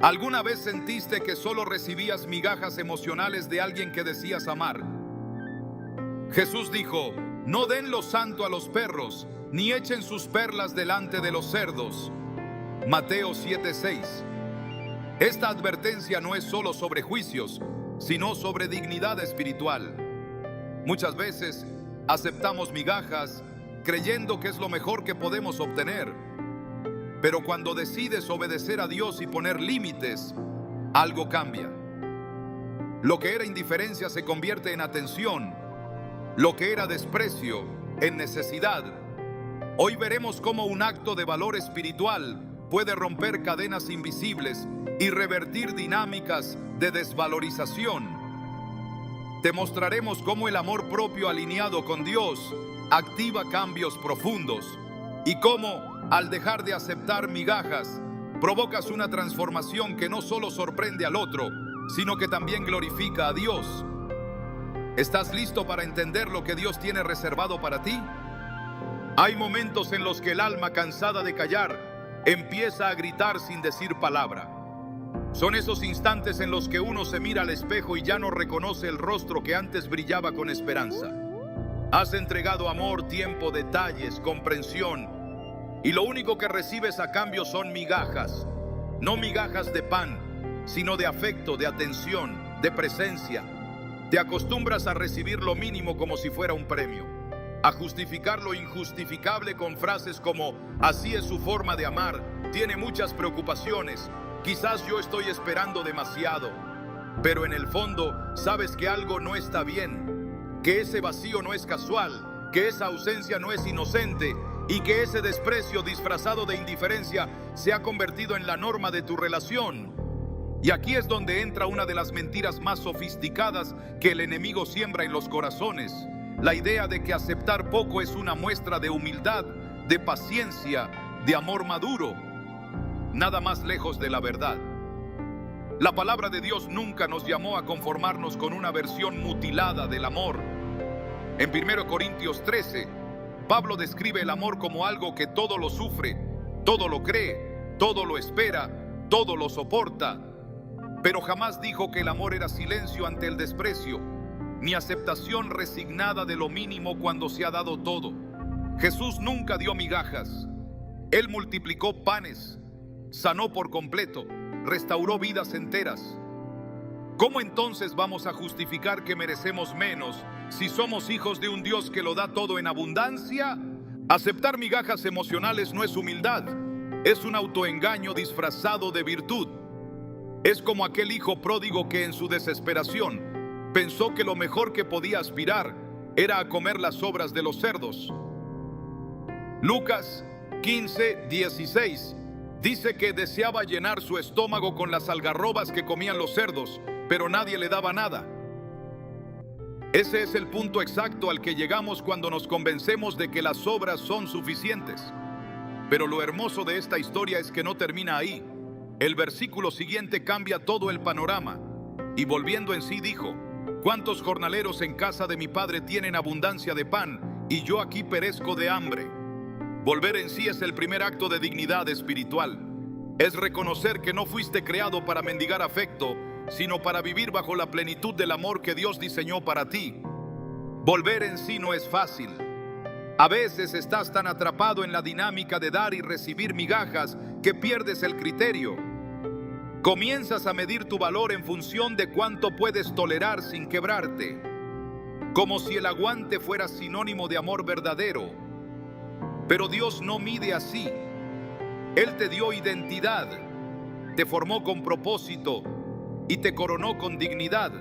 ¿Alguna vez sentiste que solo recibías migajas emocionales de alguien que decías amar? Jesús dijo: no den lo santo a los perros, ni echen sus perlas delante de los cerdos. Mateo 7:6. Esta advertencia no es solo sobre juicios, sino sobre dignidad espiritual. Muchas veces aceptamos migajas creyendo que es lo mejor que podemos obtener. Pero cuando decides obedecer a Dios y poner límites, algo cambia. Lo que era indiferencia se convierte en atención. Lo que era desprecio, en necesidad. Hoy veremos cómo un acto de valor espiritual puede romper cadenas invisibles y revertir dinámicas de desvalorización. Te mostraremos cómo el amor propio alineado con Dios activa cambios profundos y cómo, al dejar de aceptar migajas, provocas una transformación que no solo sorprende al otro, sino que también glorifica a Dios. ¿Estás listo para entender lo que Dios tiene reservado para ti? Hay momentos en los que el alma, cansada de callar, empieza a gritar sin decir palabra. Son esos instantes en los que uno se mira al espejo y ya no reconoce el rostro que antes brillaba con esperanza. Has entregado amor, tiempo, detalles, comprensión, y lo único que recibes a cambio son migajas. No migajas de pan, sino de afecto, de atención, de presencia. Te acostumbras a recibir lo mínimo como si fuera un premio, a justificar lo injustificable con frases como: así es su forma de amar, tiene muchas preocupaciones, quizás yo estoy esperando demasiado. Pero en el fondo sabes que algo no está bien, que ese vacío no es casual, que esa ausencia no es inocente y que ese desprecio disfrazado de indiferencia se ha convertido en la norma de tu relación. Y aquí es donde entra una de las mentiras más sofisticadas que el enemigo siembra en los corazones: la idea de que aceptar poco es una muestra de humildad, de paciencia, de amor maduro. Nada más lejos de la verdad. La palabra de Dios nunca nos llamó a conformarnos con una versión mutilada del amor. En 1 Corintios 13, Pablo describe el amor como algo que todo lo sufre, todo lo cree, todo lo espera, todo lo soporta. Pero jamás dijo que el amor era silencio ante el desprecio, ni aceptación resignada de lo mínimo cuando se ha dado todo. Jesús nunca dio migajas. Él multiplicó panes, sanó por completo, restauró vidas enteras. ¿Cómo entonces vamos a justificar que merecemos menos si somos hijos de un Dios que lo da todo en abundancia? Aceptar migajas emocionales no es humildad, es un autoengaño disfrazado de virtud. Es como aquel hijo pródigo que en su desesperación pensó que lo mejor que podía aspirar era a comer las sobras de los cerdos. Lucas 15:16 dice que deseaba llenar su estómago con las algarrobas que comían los cerdos, pero nadie le daba nada. Ese es el punto exacto al que llegamos cuando nos convencemos de que las sobras son suficientes. Pero lo hermoso de esta historia es que no termina ahí. El versículo siguiente cambia todo el panorama. Y volviendo en sí dijo: ¿cuántos jornaleros en casa de mi padre tienen abundancia de pan, y yo aquí perezco de hambre? Volver en sí es el primer acto de dignidad espiritual. Es reconocer que no fuiste creado para mendigar afecto, sino para vivir bajo la plenitud del amor que Dios diseñó para ti. Volver en sí no es fácil. A veces estás tan atrapado en la dinámica de dar y recibir migajas que pierdes el criterio. Comienzas a medir tu valor en función de cuánto puedes tolerar sin quebrarte, como si el aguante fuera sinónimo de amor verdadero. Pero Dios no mide así. Él te dio identidad, te formó con propósito y te coronó con dignidad.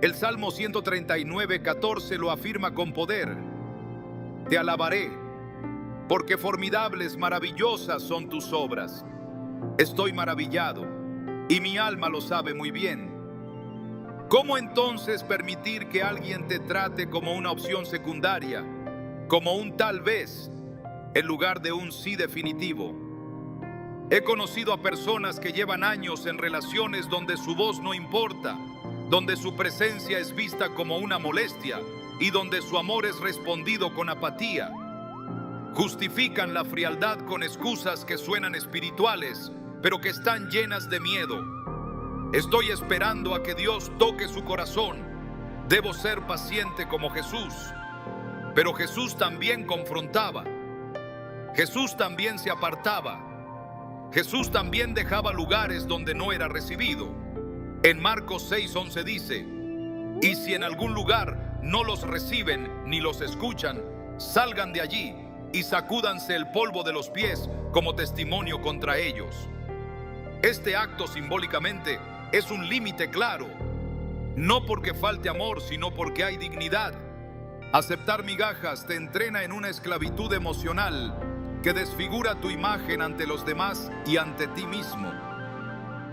El Salmo 139:14 lo afirma con poder: te alabaré, porque formidables, maravillosas son tus obras. Estoy maravillado, y mi alma lo sabe muy bien. ¿Cómo entonces permitir que alguien te trate como una opción secundaria, como un tal vez, en lugar de un sí definitivo? He conocido a personas que llevan años en relaciones donde su voz no importa, donde su presencia es vista como una molestia y donde su amor es respondido con apatía. Justifican la frialdad con excusas que suenan espirituales, pero que están llenas de miedo. Estoy esperando a que Dios toque su corazón. Debo ser paciente como Jesús. Pero Jesús también confrontaba. Jesús también se apartaba. Jesús también dejaba lugares donde no era recibido. En Marcos 6:11 dice: y si en algún lugar no los reciben ni los escuchan, salgan de allí y sacúdanse el polvo de los pies como testimonio contra ellos. Este acto simbólicamente es un límite claro, no porque falte amor, sino porque hay dignidad. Aceptar migajas te entrena en una esclavitud emocional que desfigura tu imagen ante los demás y ante ti mismo.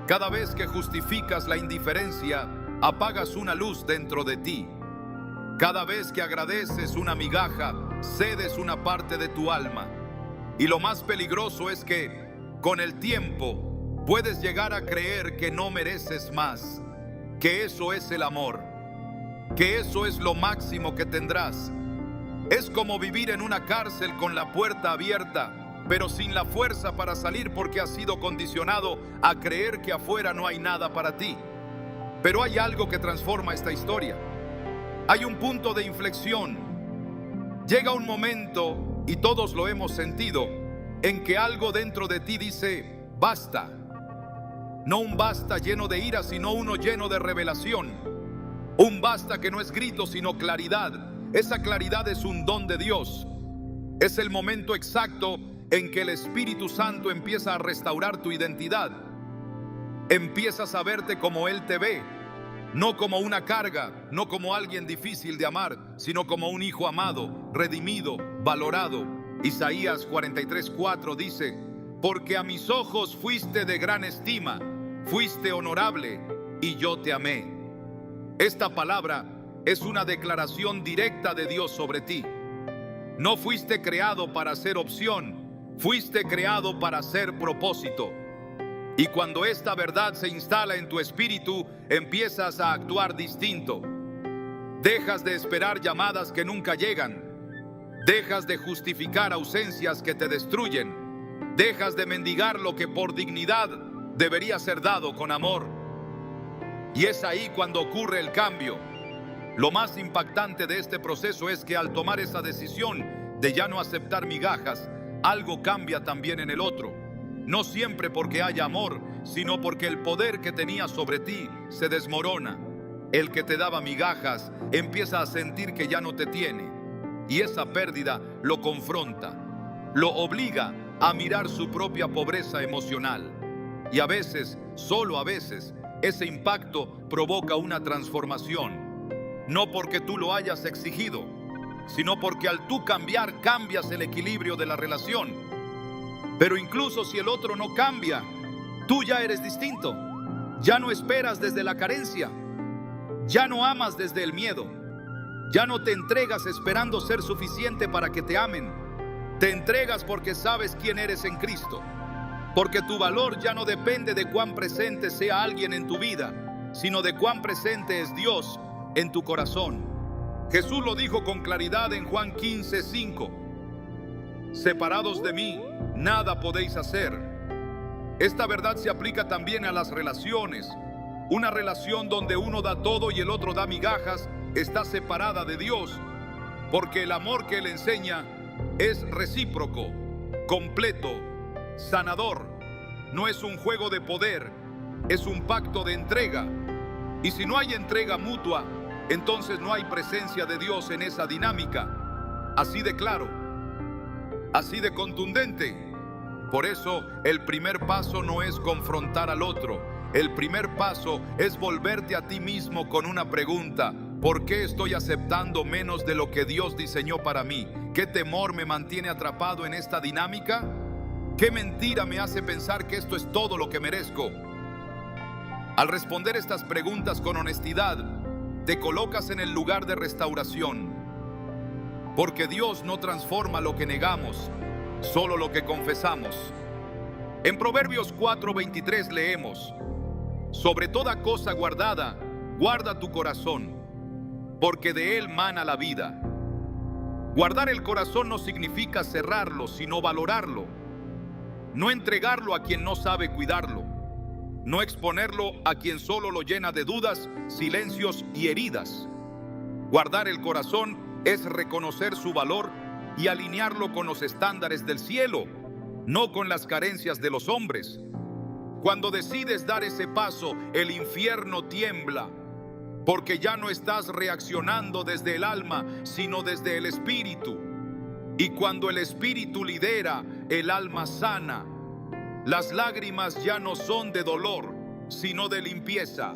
Cada vez que justificas la indiferencia, apagas una luz dentro de ti. Cada vez que agradeces una migaja, cedes una parte de tu alma. Y lo más peligroso es que, con el tiempo, puedes llegar a creer que no mereces más, que eso es el amor, que eso es lo máximo que tendrás. Es como vivir en una cárcel con la puerta abierta, pero sin la fuerza para salir porque has sido condicionado a creer que afuera no hay nada para ti. Pero hay algo que transforma esta historia. Hay un punto de inflexión. Llega un momento, y todos lo hemos sentido, en que algo dentro de ti dice: basta. No un basta lleno de ira, sino uno lleno de revelación. Un basta que no es grito, sino claridad. Esa claridad es un don de Dios. Es el momento exacto en que el Espíritu Santo empieza a restaurar tu identidad. Empiezas a verte como Él te ve, no como una carga, no como alguien difícil de amar, sino como un hijo amado, redimido, valorado. Isaías 43:4 dice: porque a mis ojos fuiste de gran estima, fuiste honorable y yo te amé. Esta palabra es una declaración directa de Dios sobre ti. No fuiste creado para ser opción, fuiste creado para ser propósito. Y cuando esta verdad se instala en tu espíritu, empiezas a actuar distinto. Dejas de esperar llamadas que nunca llegan. Dejas de justificar ausencias que te destruyen. Dejas de mendigar lo que por dignidad debería ser dado con amor. Y es ahí cuando ocurre el cambio. Lo más impactante de este proceso es que al tomar esa decisión de ya no aceptar migajas, algo cambia también en el otro. No siempre porque haya amor, sino porque el poder que tenía sobre ti se desmorona. El que te daba migajas empieza a sentir que ya no te tiene. Y esa pérdida lo confronta, lo obliga a mirar su propia pobreza emocional. Y a veces, solo a veces, ese impacto provoca una transformación. No porque tú lo hayas exigido, sino porque al tú cambiar, cambias el equilibrio de la relación. Pero incluso si el otro no cambia, tú ya eres distinto. Ya no esperas desde la carencia. Ya no amas desde el miedo. Ya no te entregas esperando ser suficiente para que te amen. Te entregas porque sabes quién eres en Cristo. Porque tu valor ya no depende de cuán presente sea alguien en tu vida, sino de cuán presente es Dios en tu corazón. Jesús lo dijo con claridad en Juan 15:5. Separados de mí, nada podéis hacer. Esta verdad se aplica también a las relaciones. Una relación donde uno da todo y el otro da migajas está separada de Dios, porque el amor que Él enseña es recíproco, completo, sanador. No es un juego de poder, es un pacto de entrega. Y si no hay entrega mutua, entonces no hay presencia de Dios en esa dinámica. Así de claro, así de contundente. Por eso el primer paso no es confrontar al otro. El primer paso es volverte a ti mismo con una pregunta: ¿por qué estoy aceptando menos de lo que Dios diseñó para mí? ¿Qué temor me mantiene atrapado en esta dinámica? ¿Qué mentira me hace pensar que esto es todo lo que merezco? Al responder estas preguntas con honestidad, te colocas en el lugar de restauración. Porque Dios no transforma lo que negamos, solo lo que confesamos. En Proverbios 4:23 leemos: sobre toda cosa guardada, guarda tu corazón, porque de él mana la vida. Guardar el corazón no significa cerrarlo, sino valorarlo. no entregarlo a quien no sabe cuidarlo, no exponerlo a quien solo lo llena de dudas, silencios y heridas. Guardar el corazón es reconocer su valor y alinearlo con los estándares del cielo, no con las carencias de los hombres. Cuando decides dar ese paso, el infierno tiembla, porque ya no estás reaccionando desde el alma, sino desde el espíritu. Y cuando el espíritu lidera, el alma sana. Las lágrimas ya no son de dolor, sino de limpieza.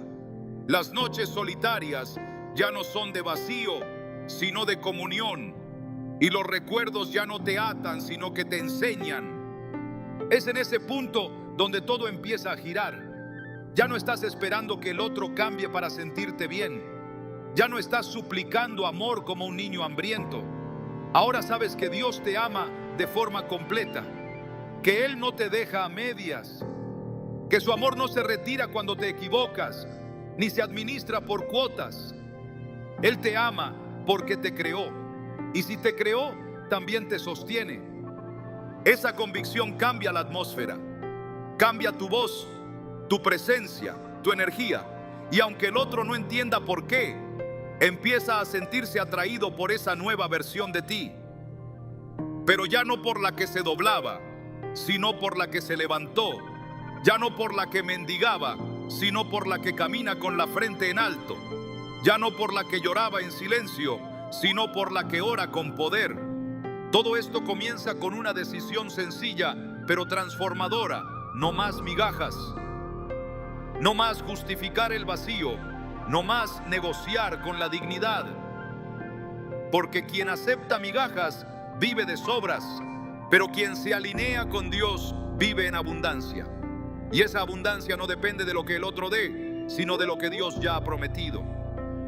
Las noches solitarias ya no son de vacío, sino de comunión. Y los recuerdos ya no te atan, sino que te enseñan. Es en ese punto donde todo empieza a girar. Ya no estás esperando que el otro cambie para sentirte bien. Ya no estás suplicando amor como un niño hambriento. Ahora sabes que Dios te ama de forma completa, que Él no te deja a medias, que su amor no se retira cuando te equivocas, ni se administra por cuotas. Él te ama porque te creó, y si te creó, también te sostiene. Esa convicción cambia la atmósfera, cambia tu voz, tu presencia, tu energía, y aunque el otro no entienda por qué, empieza a sentirse atraído por esa nueva versión de ti, pero ya no por la que se doblaba, sino por la que se levantó, ya no por la que mendigaba, sino por la que camina con la frente en alto, ya no por la que lloraba en silencio, sino por la que ora con poder. Todo esto comienza con una decisión sencilla, pero transformadora: no más migajas, no más justificar el vacío, no más negociar con la dignidad, porque quien acepta migajas vive de sobras, pero quien se alinea con Dios vive en abundancia. Y esa abundancia no depende de lo que el otro dé, sino de lo que Dios ya ha prometido.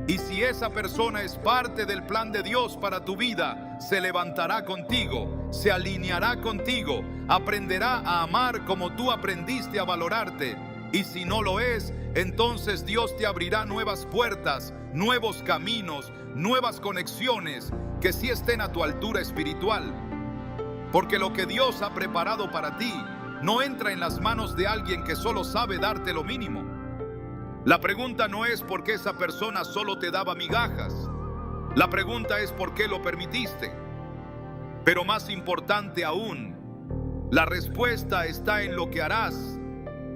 Y si esa persona es parte del plan de Dios para tu vida, se levantará contigo, se alineará contigo, aprenderá a amar como tú aprendiste a valorarte. Y si no lo es, entonces Dios te abrirá nuevas puertas, nuevos caminos, nuevas conexiones que sí estén a tu altura espiritual. Porque lo que Dios ha preparado para ti no entra en las manos de alguien que solo sabe darte lo mínimo. La pregunta no es por qué esa persona solo te daba migajas. La pregunta es por qué lo permitiste. Pero más importante aún, la respuesta está en lo que harás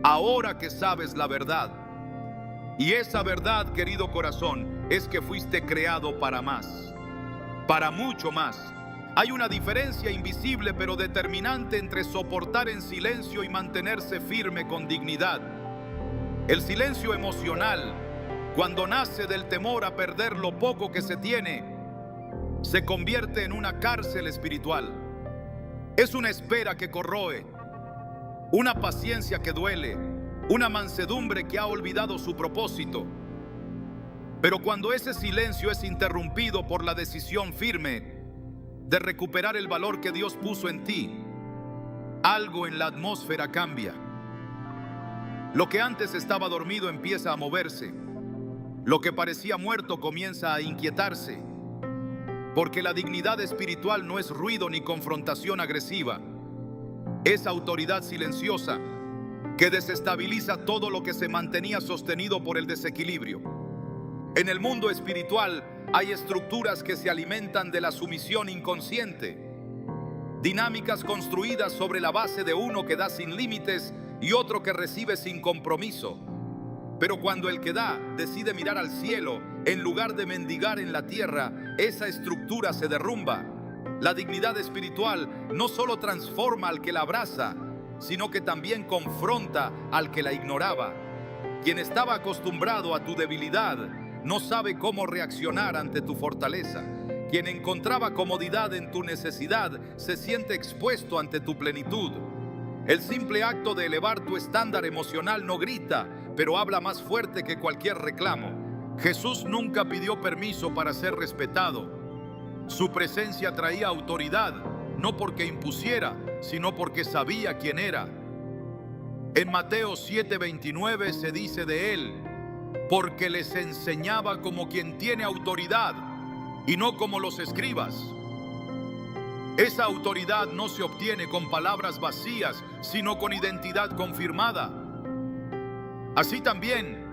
ahora que sabes la verdad. Y esa verdad, querido corazón, es que fuiste creado para más, para mucho más. Hay una diferencia invisible pero determinante entre soportar en silencio y mantenerse firme con dignidad. El silencio emocional, cuando nace del temor a perder lo poco que se tiene, se convierte en una cárcel espiritual. Es una espera que corroe, una paciencia que duele, una mansedumbre que ha olvidado su propósito. Pero cuando ese silencio es interrumpido por la decisión firme de recuperar el valor que Dios puso en ti, algo en la atmósfera cambia. Lo que antes estaba dormido empieza a moverse. Lo que parecía muerto comienza a inquietarse. Porque la dignidad espiritual no es ruido ni confrontación agresiva. Es autoridad silenciosa que desestabiliza todo lo que se mantenía sostenido por el desequilibrio. En el mundo espiritual hay estructuras que se alimentan de la sumisión inconsciente, dinámicas construidas sobre la base de uno que da sin límites y otro que recibe sin compromiso. Pero cuando el que da decide mirar al cielo en lugar de mendigar en la tierra, esa estructura se derrumba. La dignidad espiritual no solo transforma al que la abraza, sino que también confronta al que la ignoraba. Quien estaba acostumbrado a tu debilidad no sabe cómo reaccionar ante tu fortaleza. Quien encontraba comodidad en tu necesidad se siente expuesto ante tu plenitud. El simple acto de elevar tu estándar emocional no grita, pero habla más fuerte que cualquier reclamo. Jesús nunca pidió permiso para ser respetado. Su presencia traía autoridad, no porque impusiera, sino porque sabía quién era. En Mateo 7:29 se dice de él: porque les enseñaba como quien tiene autoridad y no como los escribas. Esa autoridad no se obtiene con palabras vacías, sino con identidad confirmada. Así también,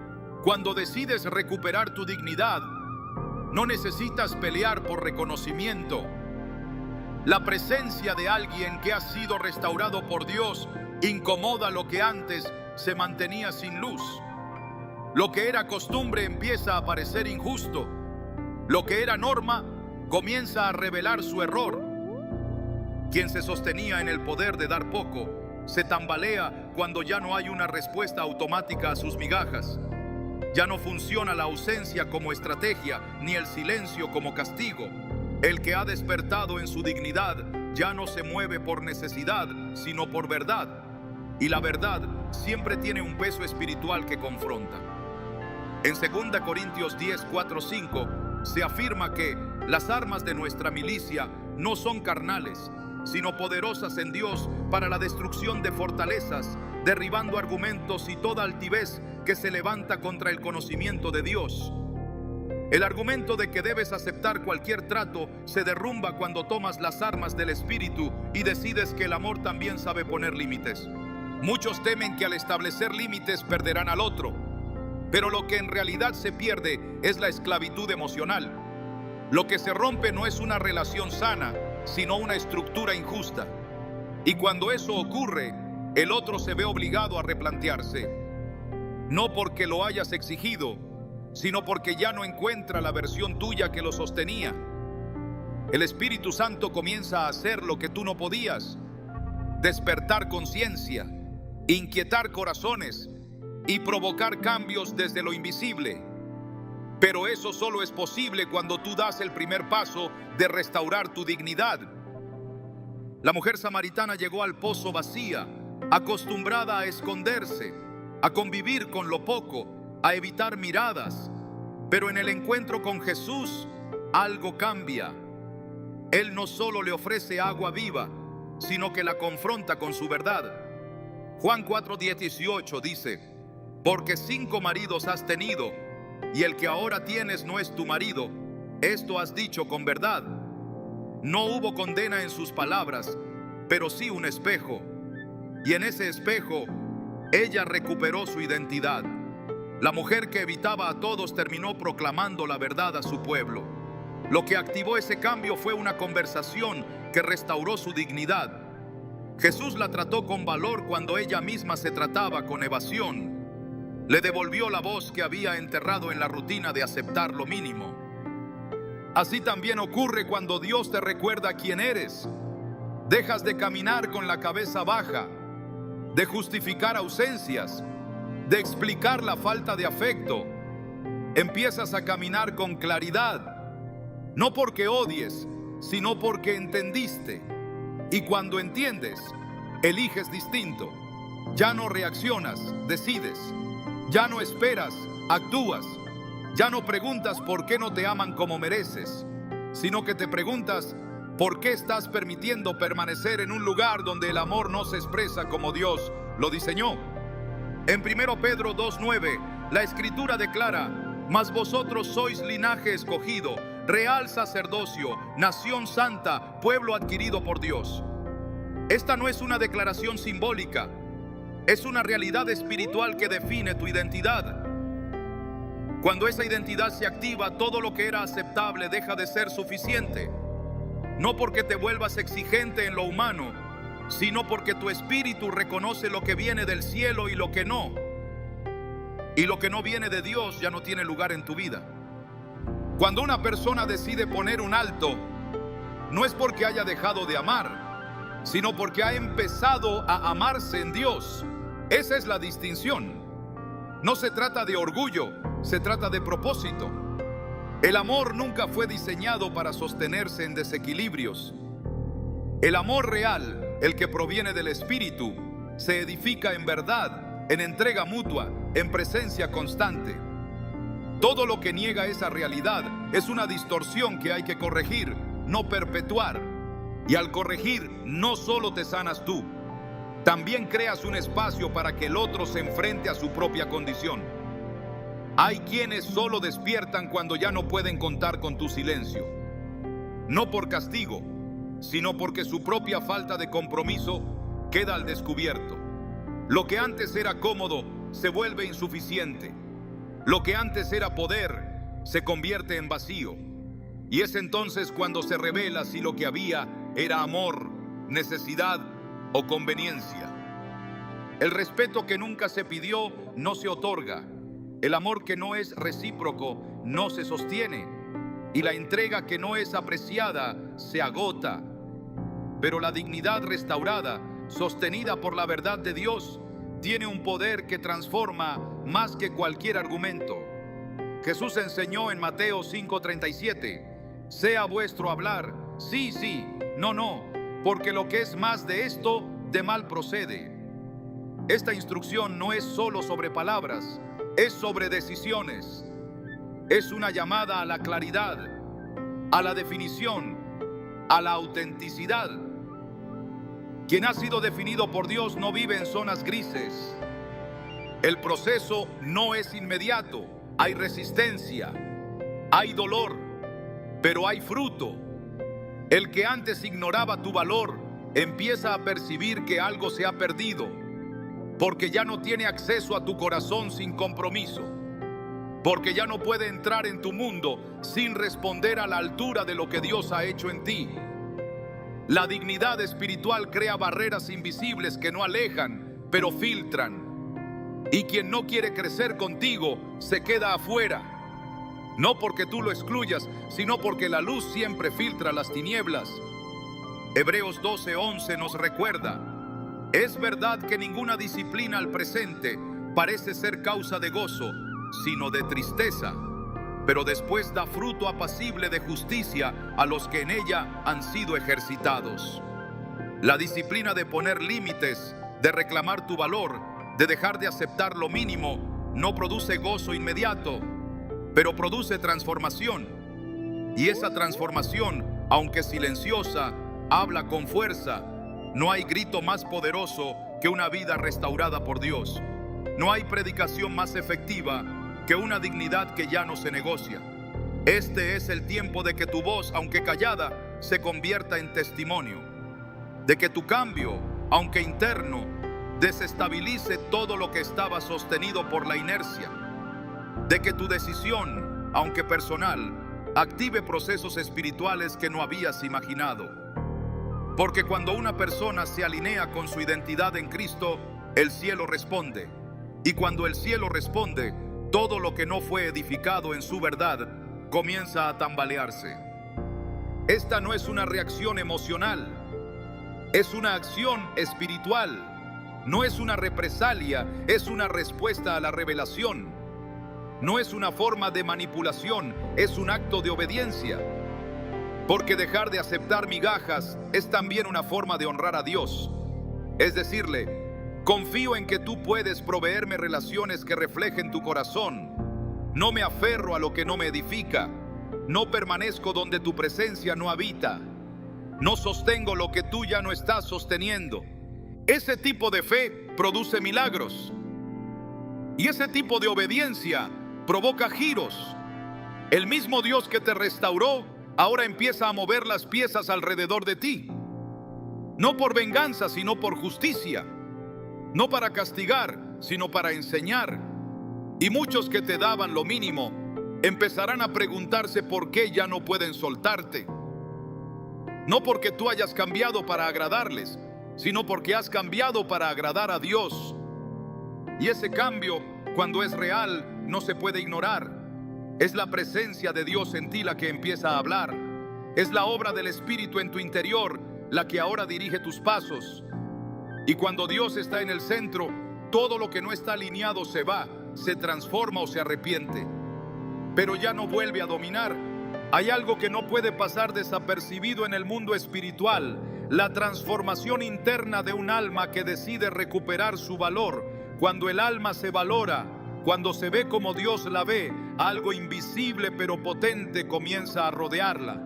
cuando decides recuperar tu dignidad, no necesitas pelear por reconocimiento. La presencia de alguien que ha sido restaurado por Dios incomoda lo que antes se mantenía sin luz. Lo que era costumbre empieza a parecer injusto. Lo que era norma comienza a revelar su error. Quien se sostenía en el poder de dar poco, se tambalea cuando ya no hay una respuesta automática a sus migajas. Ya no funciona la ausencia como estrategia, ni el silencio como castigo. El que ha despertado en su dignidad ya no se mueve por necesidad, sino por verdad. Y la verdad siempre tiene un peso espiritual que confronta. En 2 Corintios 10, 4, 5 se afirma que las armas de nuestra milicia no son carnales, sino poderosas en Dios para la destrucción de fortalezas, derribando argumentos y toda altivez que se levanta contra el conocimiento de Dios. El argumento de que debes aceptar cualquier trato se derrumba cuando tomas las armas del Espíritu y decides que el amor también sabe poner límites. Muchos temen que al establecer límites perderán al otro, pero lo que en realidad se pierde es la esclavitud emocional. Lo que se rompe no es una relación sana, sino una estructura injusta. Y cuando eso ocurre, el otro se ve obligado a replantearse, no porque lo hayas exigido, sino porque ya no encuentra la versión tuya que lo sostenía. El Espíritu Santo comienza a hacer lo que tú no podías: despertar conciencia, inquietar corazones y provocar cambios desde lo invisible. Pero eso solo es posible cuando tú das el primer paso de restaurar tu dignidad. La mujer samaritana llegó al pozo vacía, acostumbrada a esconderse, a convivir con lo poco, a evitar miradas. Pero en el encuentro con Jesús, algo cambia. Él no solo le ofrece agua viva, sino que la confronta con su verdad. Juan 4:18 dice: porque 5 maridos has tenido, y el que ahora tienes no es tu marido. Esto has dicho con verdad. No hubo condena en sus palabras, pero sí un espejo. Y en ese espejo, ella recuperó su identidad. La mujer que evitaba a todos terminó proclamando la verdad a su pueblo. Lo que activó ese cambio fue una conversación que restauró su dignidad. Jesús la trató con valor cuando ella misma se trataba con evasión. Le devolvió la voz que había enterrado en la rutina de aceptar lo mínimo. Así también ocurre cuando Dios te recuerda quién eres. Dejas de caminar con la cabeza baja, de justificar ausencias, de explicar la falta de afecto. Empiezas a caminar con claridad, no porque odies, sino porque entendiste. Y cuando entiendes, eliges distinto. Ya no reaccionas, decides. Ya no esperas, actúas. Ya no preguntas por qué no te aman como mereces, sino que te preguntas por qué estás permitiendo permanecer en un lugar donde el amor no se expresa como Dios lo diseñó. En 1 Pedro 2:9, la Escritura declara: mas vosotros sois linaje escogido, real sacerdocio, nación santa, pueblo adquirido por Dios. Esta no es una declaración simbólica, es una realidad espiritual que define tu identidad. Cuando esa identidad se activa, todo lo que era aceptable deja de ser suficiente. No porque te vuelvas exigente en lo humano, sino porque tu espíritu reconoce lo que viene del cielo y lo que no. Y lo que no viene de Dios ya no tiene lugar en tu vida. Cuando una persona decide poner un alto, no es porque haya dejado de amar, sino porque ha empezado a amarse en Dios. Esa es la distinción. No se trata de orgullo, se trata de propósito. El amor nunca fue diseñado para sostenerse en desequilibrios. El amor real, el que proviene del Espíritu, se edifica en verdad, en entrega mutua, en presencia constante. Todo lo que niega esa realidad es una distorsión que hay que corregir, no perpetuar. Y al corregir, no solo te sanas tú, también creas un espacio para que el otro se enfrente a su propia condición. Hay quienes solo despiertan cuando ya no pueden contar con tu silencio. No por castigo, sino porque su propia falta de compromiso queda al descubierto. Lo que antes era cómodo se vuelve insuficiente. Lo que antes era poder se convierte en vacío. Y es entonces cuando se revela si lo que había era amor, necesidad o conveniencia. El respeto que nunca se pidió no se otorga. El amor que no es recíproco no se sostiene. Y la entrega que no es apreciada se agota. Pero la dignidad restaurada, sostenida por la verdad de Dios, tiene un poder que transforma más que cualquier argumento. Jesús enseñó en Mateo 5:37, sea vuestro hablar, sí, sí, no, no, porque lo que es más de esto, de mal procede. Esta instrucción no es solo sobre palabras, es sobre decisiones. Es una llamada a la claridad, a la definición, a la autenticidad. Quien ha sido definido por Dios no vive en zonas grises. El proceso no es inmediato. Hay resistencia, hay dolor, pero hay fruto. El que antes ignoraba tu valor empieza a percibir que algo se ha perdido, porque ya no tiene acceso a tu corazón sin compromiso, porque ya no puede entrar en tu mundo sin responder a la altura de lo que Dios ha hecho en ti. La dignidad espiritual crea barreras invisibles que no alejan, pero filtran. Y quien no quiere crecer contigo se queda afuera. No porque tú lo excluyas, sino porque la luz siempre filtra las tinieblas. Hebreos 12:11 nos recuerda: es verdad que ninguna disciplina al presente parece ser causa de gozo, sino de tristeza, pero después da fruto apacible de justicia a los que en ella han sido ejercitados. La disciplina de poner límites, de reclamar tu valor, de dejar de aceptar lo mínimo, no produce gozo inmediato, pero produce transformación. Y esa transformación, aunque silenciosa, habla con fuerza. No hay grito más poderoso que una vida restaurada por Dios. No hay predicación más efectiva que una dignidad que ya no se negocia. Este es el tiempo de que tu voz, aunque callada, se convierta en testimonio. De que tu cambio, aunque interno, desestabilice todo lo que estaba sostenido por la inercia. De que tu decisión, aunque personal, active procesos espirituales que no habías imaginado. Porque cuando una persona se alinea con su identidad en Cristo, el cielo responde. Y cuando el cielo responde, todo lo que no fue edificado en su verdad comienza a tambalearse. Esta no es una reacción emocional, es una acción espiritual. No es una represalia, es una respuesta a la revelación. No es una forma de manipulación, es un acto de obediencia. Porque dejar de aceptar migajas es también una forma de honrar a Dios. Es decirle: confío en que tú puedes proveerme relaciones que reflejen tu corazón. No me aferro a lo que no me edifica. No permanezco donde tu presencia no habita. No sostengo lo que tú ya no estás sosteniendo. Ese tipo de fe produce milagros. Y ese tipo de obediencia provoca giros. El mismo Dios que te restauró ahora empieza a mover las piezas alrededor de ti. No por venganza, sino por justicia. No para castigar, sino para enseñar. Y muchos que te daban lo mínimo empezarán a preguntarse por qué ya no pueden soltarte. No porque tú hayas cambiado para agradarles, sino porque has cambiado para agradar a Dios. Y ese cambio, cuando es real, no se puede ignorar. Es la presencia de Dios en ti la que empieza a hablar. Es la obra del Espíritu en tu interior la que ahora dirige tus pasos. Y cuando Dios está en el centro, todo lo que no está alineado se va, se transforma o se arrepiente. Pero ya no vuelve a dominar. Hay algo que no puede pasar desapercibido en el mundo espiritual: la transformación interna de un alma que decide recuperar su valor. Cuando el alma se valora, cuando se ve como Dios la ve, algo invisible pero potente comienza a rodearla.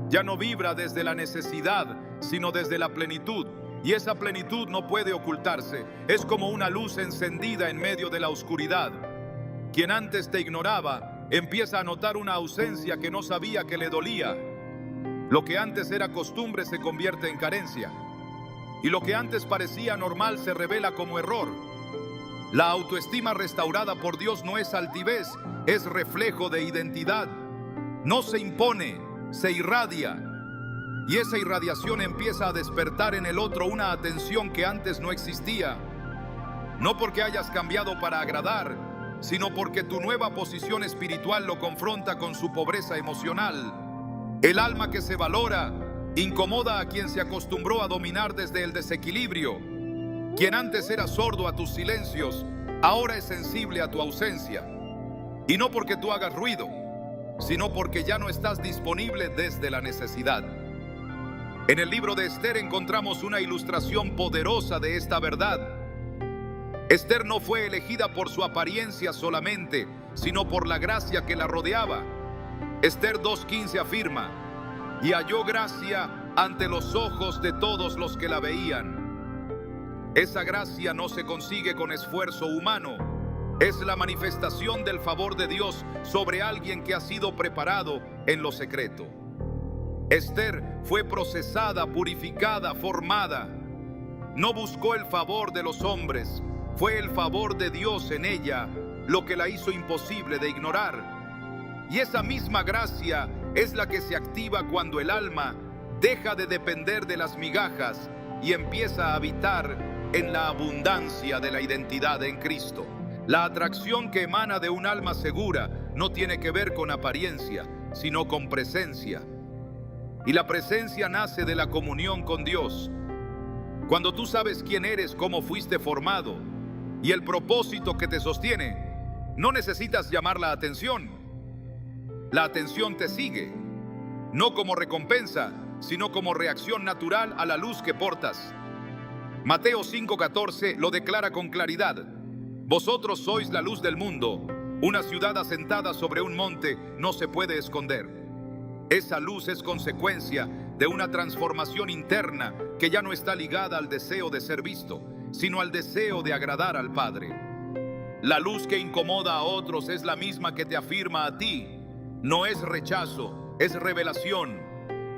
Ya no vibra desde la necesidad, sino desde la plenitud. Y esa plenitud no puede ocultarse. Es como una luz encendida en medio de la oscuridad. Quien antes te ignoraba empieza a notar una ausencia que no sabía que le dolía. Lo que antes era costumbre se convierte en carencia, y lo que antes parecía normal se revela como error. La autoestima restaurada por Dios no es altivez, es reflejo de identidad. No se impone, se irradia. Y esa irradiación empieza a despertar en el otro una atención que antes no existía. No porque hayas cambiado para agradar, sino porque tu nueva posición espiritual lo confronta con su pobreza emocional. El alma que se valora incomoda a quien se acostumbró a dominar desde el desequilibrio. Quien antes era sordo a tus silencios, ahora es sensible a tu ausencia. Y no porque tú hagas ruido, sino porque ya no estás disponible desde la necesidad. En el libro de Esther encontramos una ilustración poderosa de esta verdad. Esther no fue elegida por su apariencia solamente, sino por la gracia que la rodeaba. Esther 2:15 afirma: y halló gracia ante los ojos de todos los que la veían. Esa gracia no se consigue con esfuerzo humano, es la manifestación del favor de Dios sobre alguien que ha sido preparado en lo secreto. Esther fue procesada, purificada, formada. No buscó el favor de los hombres, fue el favor de Dios en ella lo que la hizo imposible de ignorar. Y esa misma gracia es la que se activa cuando el alma deja de depender de las migajas y empieza a habitar en la abundancia de la identidad en Cristo. La atracción que emana de un alma segura no tiene que ver con apariencia, sino con presencia. Y la presencia nace de la comunión con Dios. Cuando tú sabes quién eres, cómo fuiste formado y el propósito que te sostiene, no necesitas llamar la atención. La atención te sigue, no como recompensa, sino como reacción natural a la luz que portas. Mateo 5:14 lo declara con claridad: vosotros sois la luz del mundo. Una ciudad asentada sobre un monte no se puede esconder. Esa luz es consecuencia de una transformación interna que ya no está ligada al deseo de ser visto, sino al deseo de agradar al Padre. La luz que incomoda a otros es la misma que te afirma a ti. No es rechazo, es revelación.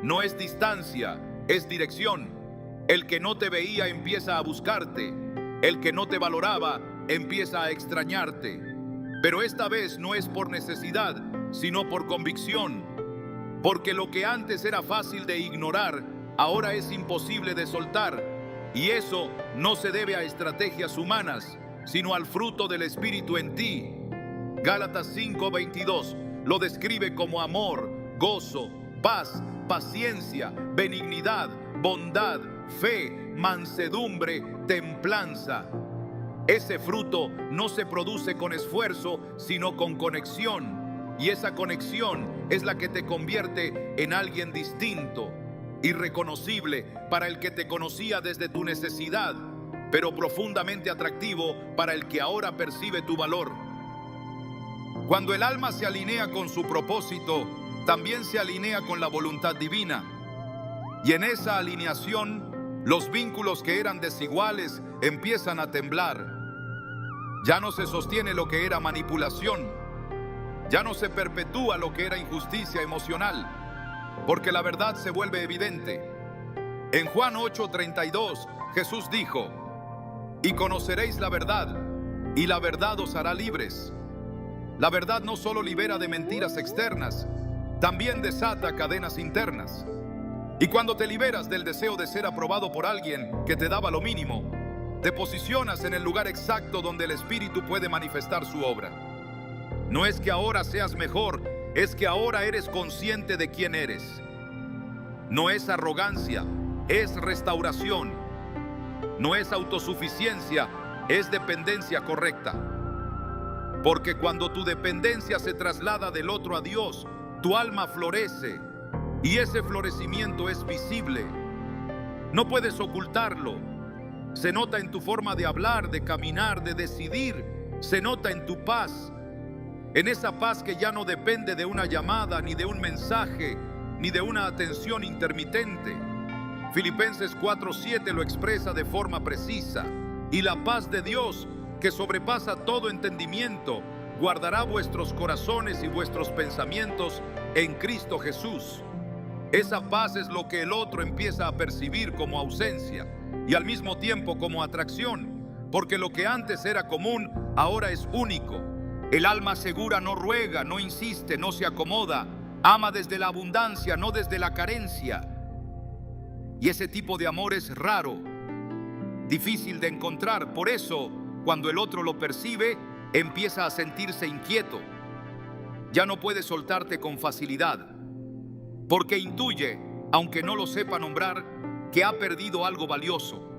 No es distancia, es dirección. El que no te veía empieza a buscarte. El que no te valoraba empieza a extrañarte. Pero esta vez no es por necesidad, sino por convicción. Porque lo que antes era fácil de ignorar, ahora es imposible de soltar. Y eso no se debe a estrategias humanas, sino al fruto del Espíritu en ti. Gálatas 5:22 lo describe como amor, gozo, paz, paciencia, benignidad, bondad, fe, mansedumbre, templanza. Ese fruto no se produce con esfuerzo, sino con conexión. Y esa conexión es la que te convierte en alguien distinto, irreconocible para el que te conocía desde tu necesidad, pero profundamente atractivo para el que ahora percibe tu valor. Cuando el alma se alinea con su propósito, también se alinea con la voluntad divina. Y en esa alineación, los vínculos que eran desiguales empiezan a temblar. Ya no se sostiene lo que era manipulación. Ya no se perpetúa lo que era injusticia emocional, porque la verdad se vuelve evidente. En Juan 8:32, Jesús dijo: y conoceréis la verdad, y la verdad os hará libres. La verdad no solo libera de mentiras externas, también desata cadenas internas. Y cuando te liberas del deseo de ser aprobado por alguien que te daba lo mínimo, te posicionas en el lugar exacto donde el Espíritu puede manifestar su obra. No es que ahora seas mejor, es que ahora eres consciente de quién eres. No es arrogancia, es restauración. No es autosuficiencia, es dependencia correcta. Porque cuando tu dependencia se traslada del otro a Dios, tu alma florece y ese florecimiento es visible. No puedes ocultarlo. Se nota en tu forma de hablar, de caminar, de decidir. Se nota en tu paz. En esa paz que ya no depende de una llamada, ni de un mensaje, ni de una atención intermitente. Filipenses 4:7 lo expresa de forma precisa. Y la paz de Dios, que sobrepasa todo entendimiento, guardará vuestros corazones y vuestros pensamientos en Cristo Jesús. Esa paz es lo que el otro empieza a percibir como ausencia y al mismo tiempo como atracción, porque lo que antes era común ahora es único. El alma segura no ruega, no insiste, no se acomoda, ama desde la abundancia, no desde la carencia. Y ese tipo de amor es raro, difícil de encontrar. Por eso, cuando el otro lo percibe, empieza a sentirse inquieto. Ya no puede soltarte con facilidad, porque intuye, aunque no lo sepa nombrar, que ha perdido algo valioso.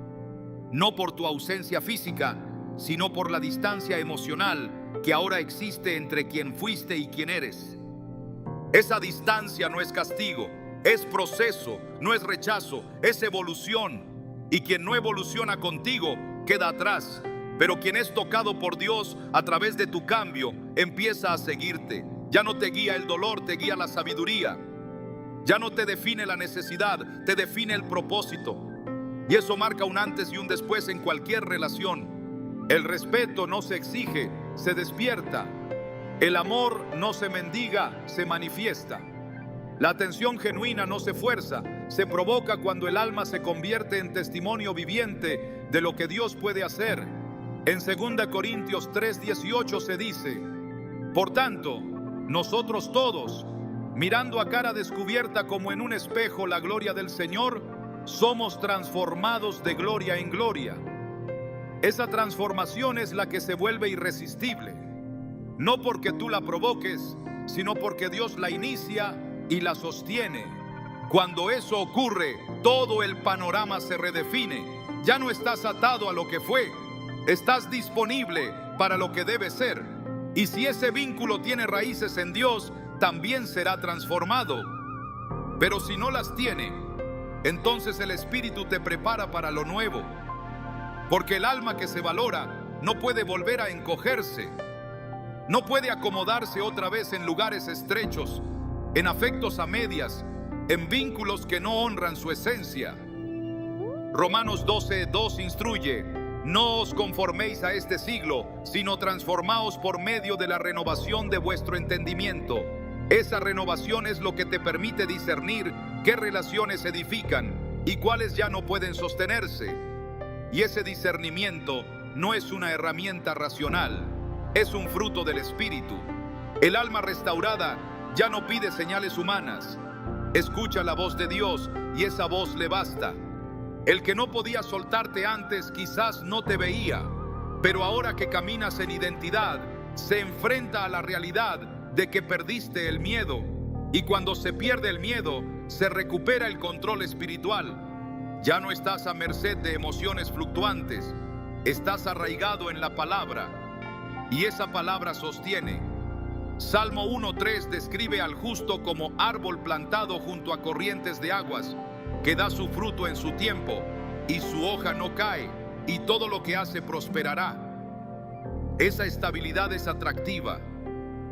No por tu ausencia física, sino por la distancia emocional que ahora existe entre quien fuiste y quien eres. Esa distancia no es castigo, es proceso, no es rechazo, es evolución. Y quien no evoluciona contigo queda atrás, pero quien es tocado por Dios a través de tu cambio empieza a seguirte. Ya no te guía el dolor, te guía la sabiduría. Ya no te define la necesidad, te define el propósito. Y eso marca un antes y un después en cualquier relación. El respeto no se exige, se despierta. El amor no se mendiga, se manifiesta. La atención genuina no se fuerza, se provoca cuando el alma se convierte en testimonio viviente de lo que Dios puede hacer. En 2 Corintios 3:18 se dice: por tanto, nosotros todos, mirando a cara descubierta como en un espejo la gloria del Señor, somos transformados de gloria en gloria. Esa transformación es la que se vuelve irresistible, no porque tú la provoques, sino porque Dios la inicia y la sostiene. Cuando eso ocurre, todo el panorama se redefine. Ya no estás atado a lo que fue, estás disponible para lo que debe ser. Y si ese vínculo tiene raíces en Dios, también será transformado. Pero si no las tiene, entonces el Espíritu te prepara para lo nuevo. Porque el alma que se valora no puede volver a encogerse, no puede acomodarse otra vez en lugares estrechos, en afectos a medias, en vínculos que no honran su esencia. Romanos 12:2 instruye: no os conforméis a este siglo, sino transformaos por medio de la renovación de vuestro entendimiento. Esa renovación es lo que te permite discernir qué relaciones edifican y cuáles ya no pueden sostenerse. Y ese discernimiento no es una herramienta racional, es un fruto del Espíritu. El alma restaurada ya no pide señales humanas, escucha la voz de Dios y esa voz le basta. El que no podía soltarte antes quizás no te veía, pero ahora que caminas en identidad, se enfrenta a la realidad de que perdiste el miedo. Y cuando se pierde el miedo, se recupera el control espiritual. Ya no estás a merced de emociones fluctuantes, estás arraigado en la palabra, y esa palabra sostiene. Salmo 1:3 describe al justo como árbol plantado junto a corrientes de aguas, que da su fruto en su tiempo, y su hoja no cae, y todo lo que hace prosperará. Esa estabilidad es atractiva,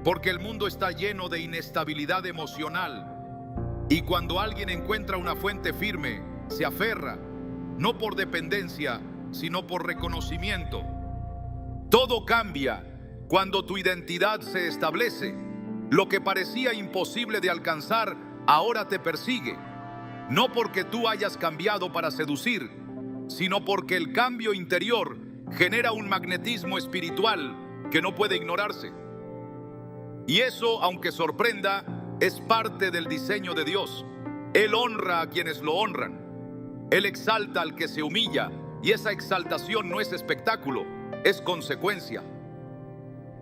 porque el mundo está lleno de inestabilidad emocional, y cuando alguien encuentra una fuente firme, se aferra, no por dependencia, sino por reconocimiento. Todo cambia cuando tu identidad se establece. Lo que parecía imposible de alcanzar, ahora te persigue. No porque tú hayas cambiado para seducir, sino porque el cambio interior genera un magnetismo espiritual que no puede ignorarse. Y eso, aunque sorprenda, es parte del diseño de Dios. Él honra a quienes lo honran. Él exalta al que se humilla, y esa exaltación no es espectáculo, es consecuencia.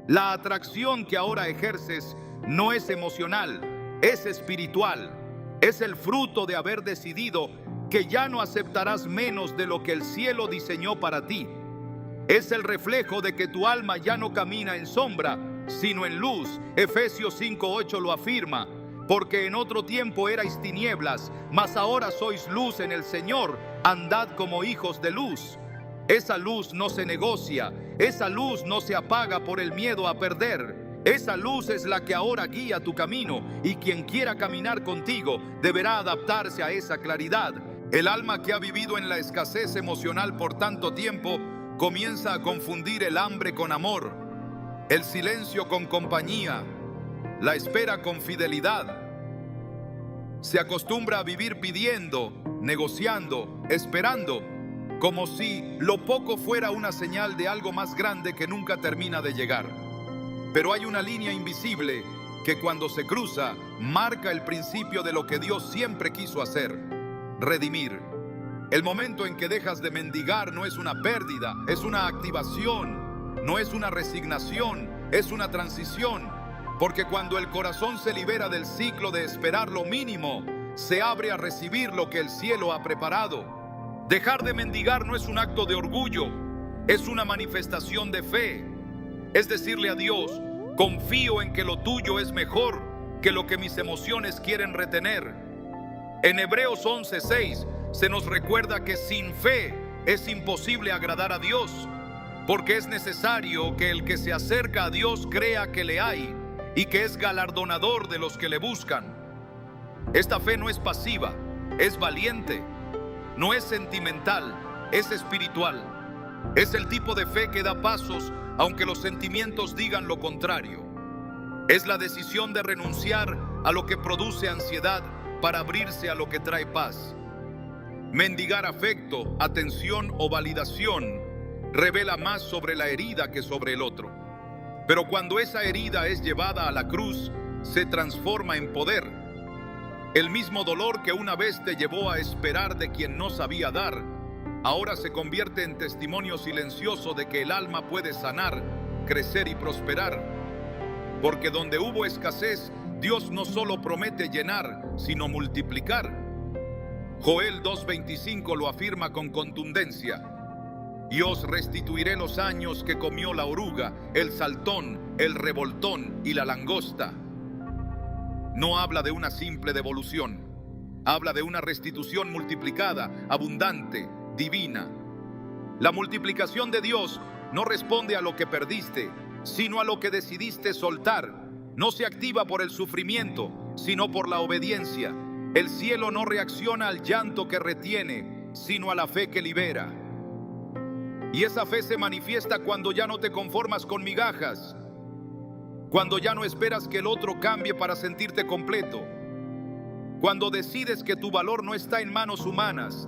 La atracción que ahora ejerces no es emocional, es espiritual. Es el fruto de haber decidido que ya no aceptarás menos de lo que el cielo diseñó para ti. Es el reflejo de que tu alma ya no camina en sombra, sino en luz. Efesios 5:8 lo afirma. Porque en otro tiempo erais tinieblas, mas ahora sois luz en el Señor. Andad como hijos de luz. Esa luz no se negocia, esa luz no se apaga por el miedo a perder. Esa luz es la que ahora guía tu camino, y quien quiera caminar contigo deberá adaptarse a esa claridad. El alma que ha vivido en la escasez emocional por tanto tiempo comienza a confundir el hambre con amor, el silencio con compañía, la espera con fidelidad. Se acostumbra a vivir pidiendo, negociando, esperando, como si lo poco fuera una señal de algo más grande que nunca termina de llegar. Pero hay una línea invisible que cuando se cruza, marca el principio de lo que Dios siempre quiso hacer: redimir. El momento en que dejas de mendigar no es una pérdida, es una activación, no es una resignación, es una transición. Porque cuando el corazón se libera del ciclo de esperar lo mínimo, se abre a recibir lo que el cielo ha preparado. Dejar de mendigar no es un acto de orgullo, es una manifestación de fe. Es decirle a Dios: confío en que lo tuyo es mejor que lo que mis emociones quieren retener. En Hebreos 11:6 se nos recuerda que sin fe es imposible agradar a Dios, porque es necesario que el que se acerca a Dios crea que le hay y que es galardonador de los que le buscan. Esta fe no es pasiva, es valiente, no es sentimental, es espiritual. Es el tipo de fe que da pasos aunque los sentimientos digan lo contrario. Es la decisión de renunciar a lo que produce ansiedad para abrirse a lo que trae paz. Mendigar afecto, atención o validación revela más sobre la herida que sobre el otro. Pero cuando esa herida es llevada a la cruz, se transforma en poder. El mismo dolor que una vez te llevó a esperar de quien no sabía dar, ahora se convierte en testimonio silencioso de que el alma puede sanar, crecer y prosperar. Porque donde hubo escasez, Dios no solo promete llenar, sino multiplicar. Joel 2:25 lo afirma con contundencia: y os restituiré los años que comió la oruga, el saltón, el revoltón y la langosta. No habla de una simple devolución, habla de una restitución multiplicada, abundante, divina. La multiplicación de Dios no responde a lo que perdiste, sino a lo que decidiste soltar. No se activa por el sufrimiento, sino por la obediencia. El cielo no reacciona al llanto que retiene, sino a la fe que libera. Y esa fe se manifiesta cuando ya no te conformas con migajas, cuando ya no esperas que el otro cambie para sentirte completo, cuando decides que tu valor no está en manos humanas,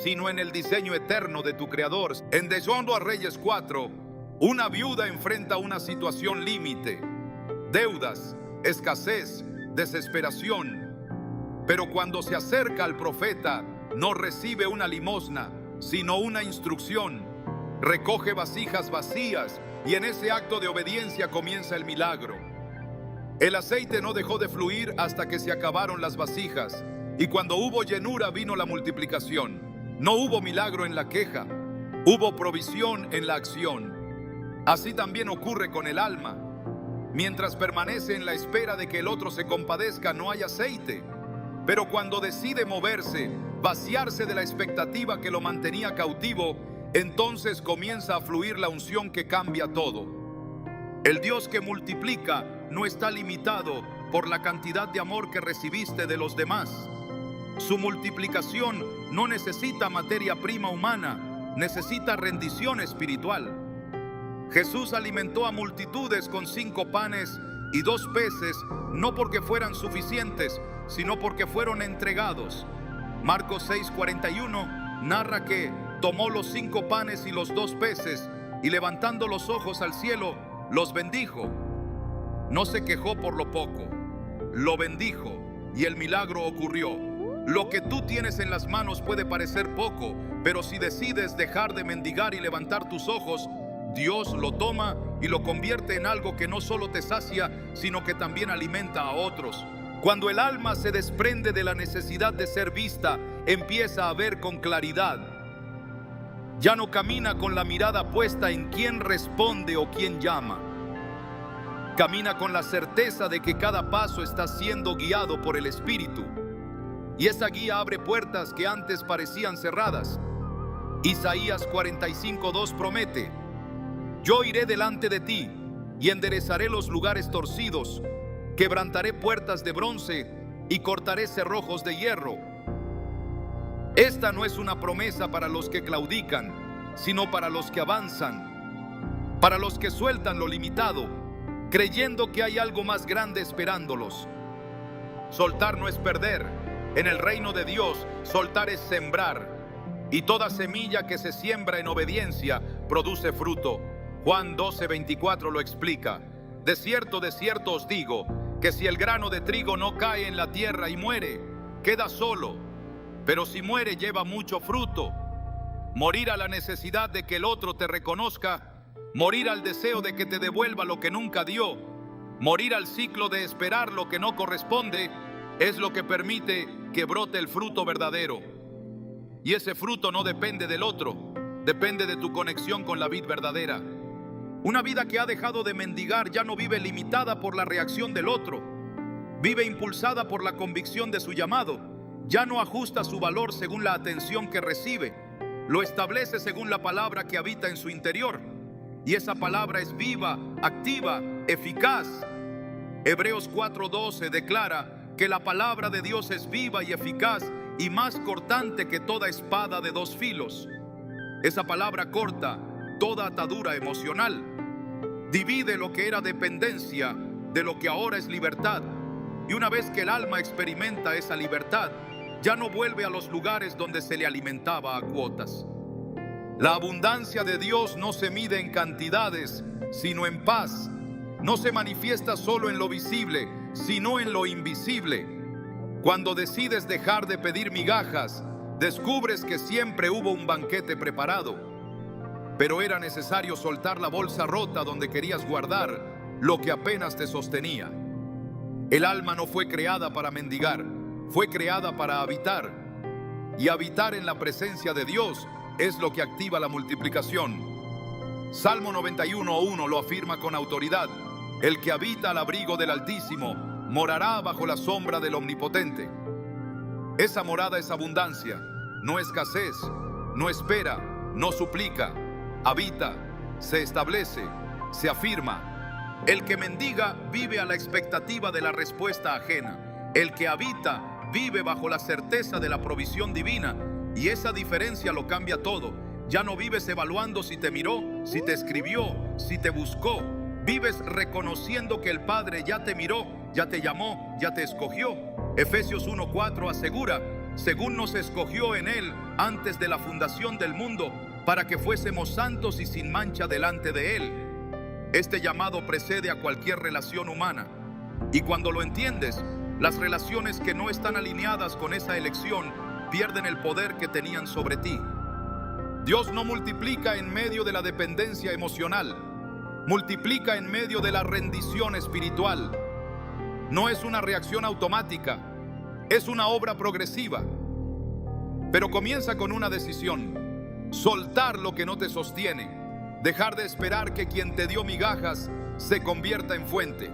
sino en el diseño eterno de tu Creador. En de Segundo a Reyes 4, una viuda enfrenta una situación límite: deudas, escasez, desesperación. Pero cuando se acerca al profeta, no recibe una limosna, sino una instrucción. Recoge vasijas vacías y en ese acto de obediencia comienza el milagro. El aceite no dejó de fluir hasta que se acabaron las vasijas, y cuando hubo llenura vino la multiplicación. No hubo milagro en la queja, hubo provisión en la acción. Así también ocurre con el alma. Mientras permanece en la espera de que el otro se compadezca, no hay aceite. Pero cuando decide moverse, vaciarse de la expectativa que lo mantenía cautivo, entonces comienza a fluir la unción que cambia todo. El Dios que multiplica no está limitado por la cantidad de amor que recibiste de los demás. Su multiplicación no necesita materia prima humana, necesita rendición espiritual. Jesús alimentó a multitudes con 5 panes y 2 peces, no porque fueran suficientes, sino porque fueron entregados. Marcos 6:41 narra que tomó los 5 panes y los 2 peces y levantando los ojos al cielo, los bendijo. No se quejó por lo poco, lo bendijo y el milagro ocurrió. Lo que tú tienes en las manos puede parecer poco, pero si decides dejar de mendigar y levantar tus ojos, Dios lo toma y lo convierte en algo que no solo te sacia, sino que también alimenta a otros. Cuando el alma se desprende de la necesidad de ser vista, empieza a ver con claridad. Ya no camina con la mirada puesta en quién responde o quién llama. Camina con la certeza de que cada paso está siendo guiado por el Espíritu. Y esa guía abre puertas que antes parecían cerradas. Isaías 45:2 promete: yo iré delante de ti y enderezaré los lugares torcidos, quebrantaré puertas de bronce y cortaré cerrojos de hierro. Esta no es una promesa para los que claudican, sino para los que avanzan, para los que sueltan lo limitado, creyendo que hay algo más grande esperándolos. soltar no es perder. En el reino de Dios, soltar es sembrar. Y toda semilla que se siembra en obediencia produce fruto. Juan 12:24 lo explica. De cierto os digo, que si el grano de trigo no cae en la tierra y muere, queda solo. Pero si muere, lleva mucho fruto. Morir a la necesidad de que el otro te reconozca, morir al deseo de que te devuelva lo que nunca dio, morir al ciclo de esperar lo que no corresponde, es lo que permite que brote el fruto verdadero. Y ese fruto no depende del otro, depende de tu conexión con la vid verdadera. Una vida que ha dejado de mendigar ya no vive limitada por la reacción del otro, vive impulsada por la convicción de su llamado. Ya no ajusta su valor según la atención que recibe, lo establece según la palabra que habita en su interior. Y esa palabra es viva, activa, eficaz. Hebreos 4:12 declara que la palabra de Dios es viva y eficaz y más cortante que toda espada de dos filos. Esa palabra corta toda atadura emocional, divide lo que era dependencia de lo que ahora es libertad. Y una vez que el alma experimenta esa libertad, ya no vuelve a los lugares donde se le alimentaba a cuotas. La abundancia de Dios no se mide en cantidades, sino en paz. No se manifiesta solo en lo visible, sino en lo invisible. Cuando decides dejar de pedir migajas, descubres que siempre hubo un banquete preparado. Pero era necesario soltar la bolsa rota donde querías guardar lo que apenas te sostenía. El alma no fue creada para mendigar, fue creada para habitar. Y habitar en la presencia de Dios es lo que activa la multiplicación. Salmo 91:1 lo afirma con autoridad. El que habita al abrigo del Altísimo morará bajo la sombra del Omnipotente. Esa morada es abundancia, no escasez, no espera, no suplica. Habita, se establece, se afirma. El que mendiga vive a la expectativa de la respuesta ajena. El que habita vive bajo la certeza de la provisión divina. Y esa diferencia lo cambia todo. Ya no vives evaluando si te miró, si te escribió, si te buscó. Vives reconociendo que el Padre ya te miró, ya te llamó, ya te escogió. Efesios 1:4 asegura: según nos escogió en Él antes de la fundación del mundo, para que fuésemos santos y sin mancha delante de Él. Este llamado precede a cualquier relación humana. Y cuando lo entiendes, las relaciones que no están alineadas con esa elección pierden el poder que tenían sobre ti. Dios no multiplica en medio de la dependencia emocional, multiplica en medio de la rendición espiritual. No es una reacción automática, es una obra progresiva. Pero comienza con una decisión: soltar lo que no te sostiene, dejar de esperar que quien te dio migajas se convierta en fuente.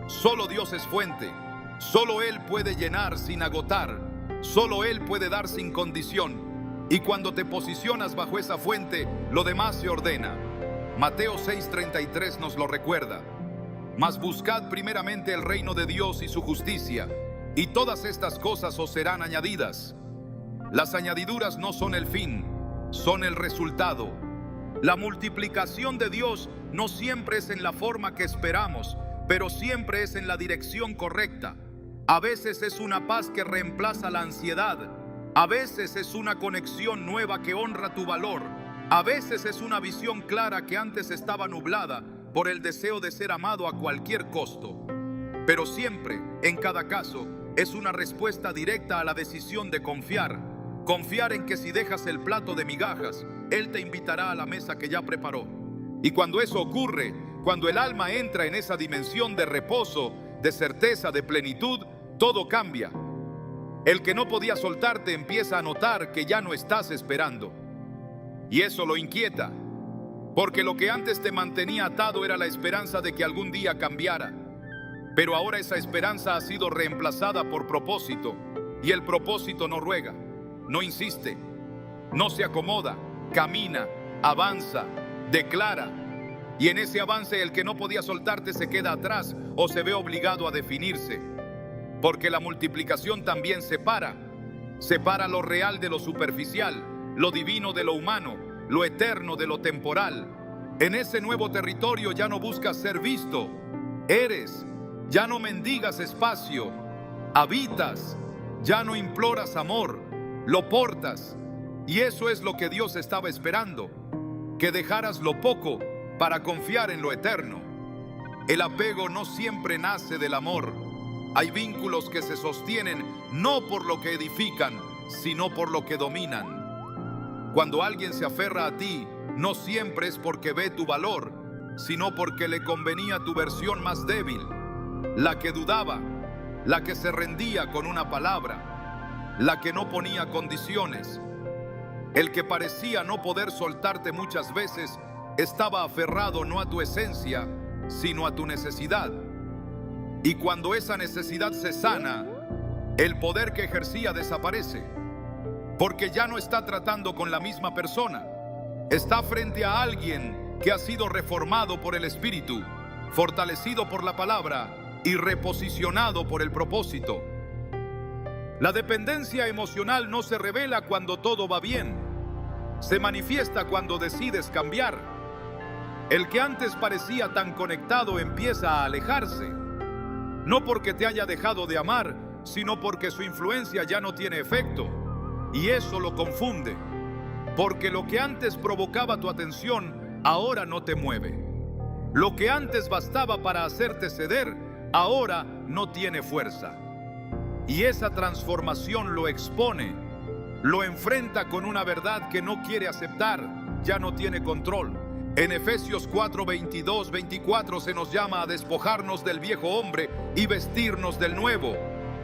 Solo Dios es fuente, solo Él puede llenar sin agotar, solo Él puede dar sin condición. Y cuando te posicionas bajo esa fuente, lo demás se ordena. Mateo 6:33 nos lo recuerda. Mas buscad primeramente el reino de Dios y su justicia, y todas estas cosas os serán añadidas. Las añadiduras no son el fin, son el resultado. La multiplicación de Dios no siempre es en la forma que esperamos, pero siempre es en la dirección correcta. A veces es una paz que reemplaza la ansiedad. A veces es una conexión nueva que honra tu valor. A veces es una visión clara que antes estaba nublada por el deseo de ser amado a cualquier costo. Pero siempre, en cada caso, es una respuesta directa a la decisión de confiar. Confiar en que si dejas el plato de migajas, Él te invitará a la mesa que ya preparó. Y cuando eso ocurre, cuando el alma entra en esa dimensión de reposo, de certeza, de plenitud, todo cambia. El que no podía soltarte empieza a notar que ya no estás esperando. Y eso lo inquieta, porque lo que antes te mantenía atado era la esperanza de que algún día cambiara. Pero ahora esa esperanza ha sido reemplazada por propósito, y el propósito no ruega, no insiste, no se acomoda, camina, avanza, declara. Y en ese avance el que no podía soltarte se queda atrás o se ve obligado a definirse. Porque la multiplicación también separa lo real de lo superficial, lo divino de lo humano, lo eterno de lo temporal. En ese nuevo territorio ya no buscas ser visto, eres. Ya no mendigas espacio, habitas, ya no imploras amor, lo portas. Y eso es lo que Dios estaba esperando, que dejaras lo poco para confiar en lo eterno. El apego no siempre nace del amor. Hay vínculos que se sostienen no por lo que edifican, sino por lo que dominan. Cuando alguien se aferra a ti, no siempre es porque ve tu valor, sino porque le convenía tu versión más débil, la que dudaba, la que se rendía con una palabra, la que no ponía condiciones. El que parecía no poder soltarte muchas veces estaba aferrado no a tu esencia, sino a tu necesidad. Y cuando esa necesidad se sana, el poder que ejercía desaparece, porque ya no está tratando con la misma persona. Está frente a alguien que ha sido reformado por el Espíritu, fortalecido por la palabra y reposicionado por el propósito. La dependencia emocional no se revela cuando todo va bien, se manifiesta cuando decides cambiar. El que antes parecía tan conectado empieza a alejarse, no porque te haya dejado de amar, sino porque su influencia ya no tiene efecto, y eso lo confunde, porque lo que antes provocaba tu atención, ahora no te mueve. Lo que antes bastaba para hacerte ceder, ahora no tiene fuerza. Y esa transformación lo expone, lo enfrenta con una verdad que no quiere aceptar, ya no tiene control. En Efesios 4, 22, 24 se nos llama a despojarnos del viejo hombre y vestirnos del nuevo.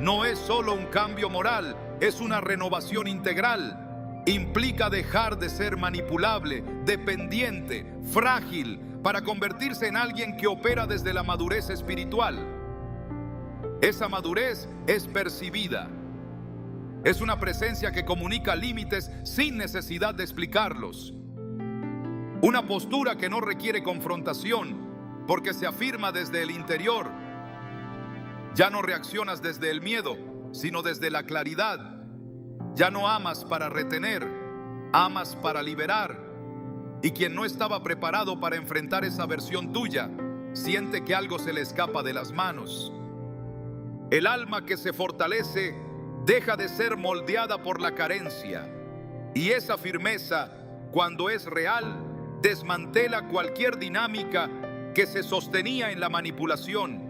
No es solo un cambio moral, es una renovación integral. Implica dejar de ser manipulable, dependiente, frágil, para convertirse en alguien que opera desde la madurez espiritual. Esa madurez es percibida. Es una presencia que comunica límites sin necesidad de explicarlos. Una postura que no requiere confrontación, porque se afirma desde el interior. Ya no reaccionas desde el miedo, sino desde la claridad. Ya no amas para retener, amas para liberar. Y quien no estaba preparado para enfrentar esa versión tuya, siente que algo se le escapa de las manos. El alma que se fortalece deja de ser moldeada por la carencia. Y esa firmeza, cuando es real, desmantela cualquier dinámica que se sostenía en la manipulación.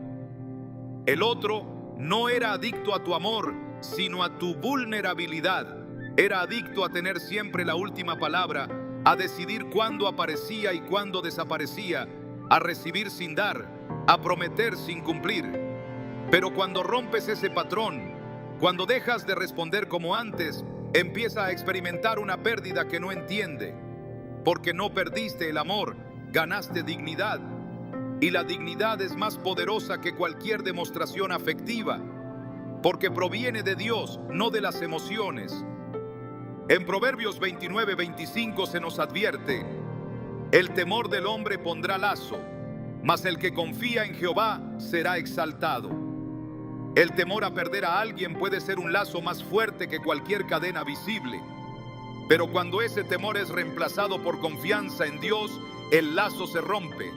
El otro no era adicto a tu amor, sino a tu vulnerabilidad. Era adicto a tener siempre la última palabra, a decidir cuándo aparecía y cuándo desaparecía, a recibir sin dar, a prometer sin cumplir. Pero cuando rompes ese patrón, cuando dejas de responder como antes, empieza a experimentar una pérdida que no entiende. Porque no perdiste el amor, ganaste dignidad. Y la dignidad es más poderosa que cualquier demostración afectiva, porque proviene de Dios, no de las emociones. En Proverbios 29, 25 se nos advierte: el temor del hombre pondrá lazo, mas el que confía en Jehová será exaltado. El temor a perder a alguien puede ser un lazo más fuerte que cualquier cadena visible. Pero cuando ese temor es reemplazado por confianza en Dios, el lazo se rompe.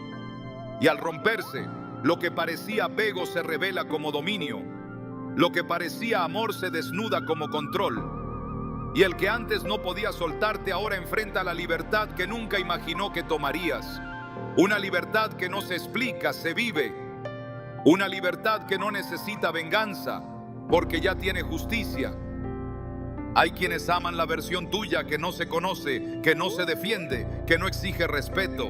Y al romperse, lo que parecía apego se revela como dominio. Lo que parecía amor se desnuda como control. Y el que antes no podía soltarte ahora enfrenta la libertad que nunca imaginó que tomarías. Una libertad que no se explica, se vive. Una libertad que no necesita venganza, porque ya tiene justicia. Hay quienes aman la versión tuya que no se conoce, que no se defiende, que no exige respeto,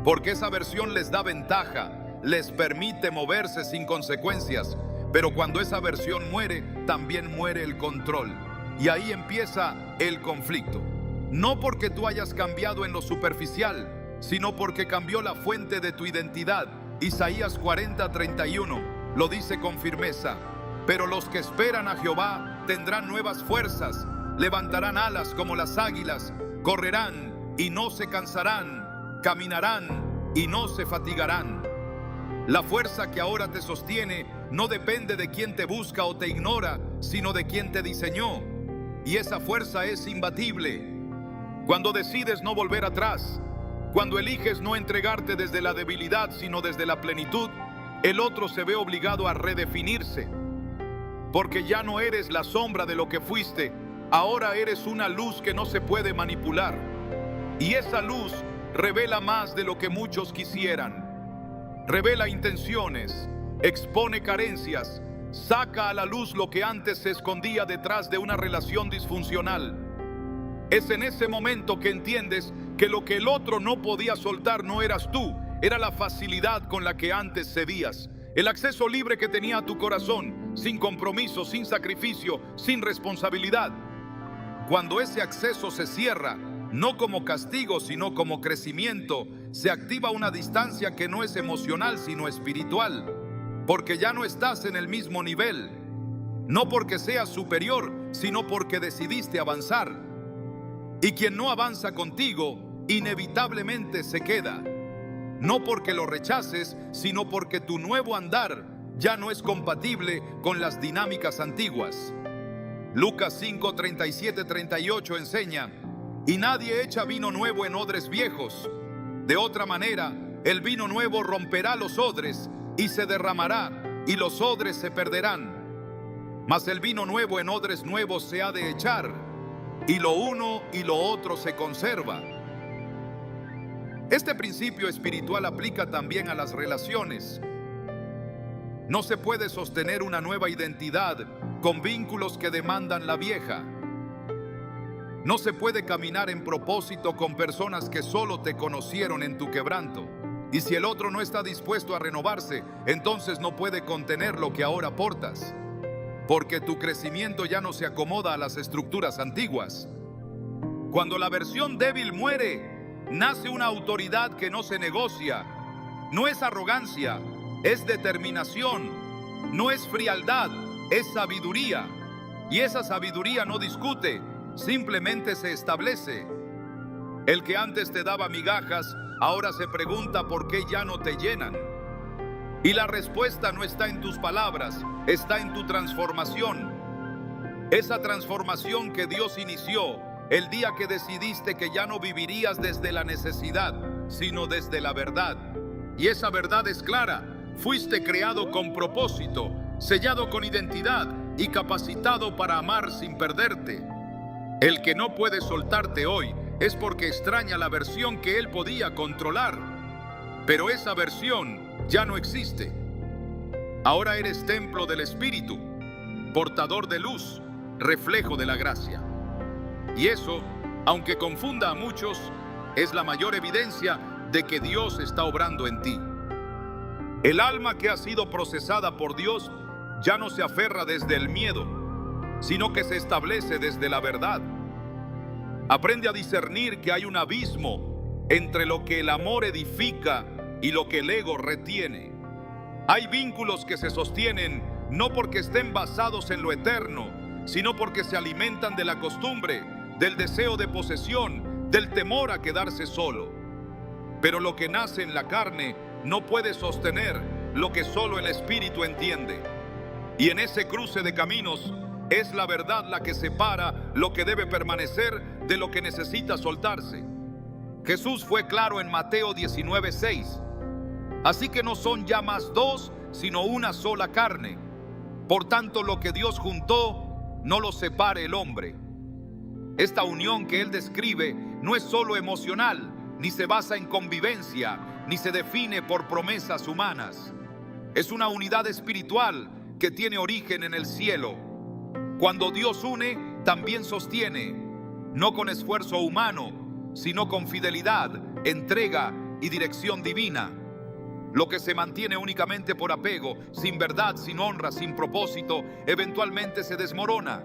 porque esa versión les da ventaja, les permite moverse sin consecuencias. Pero cuando esa versión muere, también muere el control. Y ahí empieza el conflicto. No porque tú hayas cambiado en lo superficial, sino porque cambió la fuente de tu identidad. Isaías 40:31 lo dice con firmeza: pero los que esperan a Jehová tendrán nuevas fuerzas, levantarán alas como las águilas, correrán y no se cansarán, caminarán y no se fatigarán. La fuerza que ahora te sostiene no depende de quien te busca o te ignora, sino de quien te diseñó. Y esa fuerza es imbatible. Cuando decides no volver atrás, cuando eliges no entregarte desde la debilidad, sino desde la plenitud, el otro se ve obligado a redefinirse. porque ya no eres la sombra de lo que fuiste. Ahora eres una luz que no se puede manipular. Y esa luz revela más de lo que muchos quisieran. Revela intenciones, expone carencias, saca a la luz lo que antes se escondía detrás de una relación disfuncional. Es en ese momento que entiendes que lo que el otro no podía soltar no eras tú, era la facilidad con la que antes cedías, el acceso libre que tenía a tu corazón, sin compromiso, sin sacrificio, sin responsabilidad. Cuando ese acceso se cierra, no como castigo, sino como crecimiento, se activa una distancia que no es emocional, sino espiritual, porque ya no estás en el mismo nivel, no porque seas superior, sino porque decidiste avanzar. Y quien no avanza contigo, inevitablemente se queda, no porque lo rechaces, sino porque tu nuevo andar ya no es compatible con las dinámicas antiguas. Lucas 5, 37, 38 enseña: y nadie echa vino nuevo en odres viejos. De otra manera, el vino nuevo romperá los odres y se derramará, y los odres se perderán. Mas el vino nuevo en odres nuevos se ha de echar, y lo uno y lo otro se conserva. Este principio espiritual aplica también a las relaciones. No se puede sostener una nueva identidad con vínculos que demandan la vieja. No se puede caminar en propósito con personas que solo te conocieron en tu quebranto. Y si el otro no está dispuesto a renovarse, entonces no puede contener lo que ahora portas, porque tu crecimiento ya no se acomoda a las estructuras antiguas. Cuando la versión débil muere, nace una autoridad que no se negocia. No es arrogancia, es determinación. No es frialdad, es sabiduría. Y esa sabiduría no discute, simplemente se establece. El que antes te daba migajas, ahora se pregunta por qué ya no te llenan. Y la respuesta no está en tus palabras, está en tu transformación. Esa transformación que Dios inició el día que decidiste que ya no vivirías desde la necesidad, sino desde la verdad. Y esa verdad es clara: fuiste creado con propósito, sellado con identidad y capacitado para amar sin perderte. El que no puede soltarte hoy es porque extraña la versión que él podía controlar. Pero esa versión ya no existe. Ahora eres templo del Espíritu, portador de luz, reflejo de la gracia. Y eso, aunque confunda a muchos, es la mayor evidencia de que Dios está obrando en ti. El alma que ha sido procesada por Dios ya no se aferra desde el miedo, sino que se establece desde la verdad. Aprende a discernir que hay un abismo entre lo que el amor edifica y lo que el ego retiene. Hay vínculos que se sostienen no porque estén basados en lo eterno, sino porque se alimentan de la costumbre, del deseo de posesión, del temor a quedarse solo. Pero lo que nace en la carne no puede sostener lo que solo el Espíritu entiende. Y en ese cruce de caminos es la verdad la que separa lo que debe permanecer de lo que necesita soltarse. Jesús fue claro en Mateo 19:6. Así que no son ya más dos, sino una sola carne. Por tanto, lo que Dios juntó, no lo separe el hombre. Esta unión que él describe no es solo emocional, ni se basa en convivencia, ni se define por promesas humanas. Es una unidad espiritual que tiene origen en el cielo. Cuando Dios une, también sostiene, no con esfuerzo humano, sino con fidelidad, entrega y dirección divina. Lo que se mantiene únicamente por apego, sin verdad, sin honra, sin propósito, eventualmente se desmorona,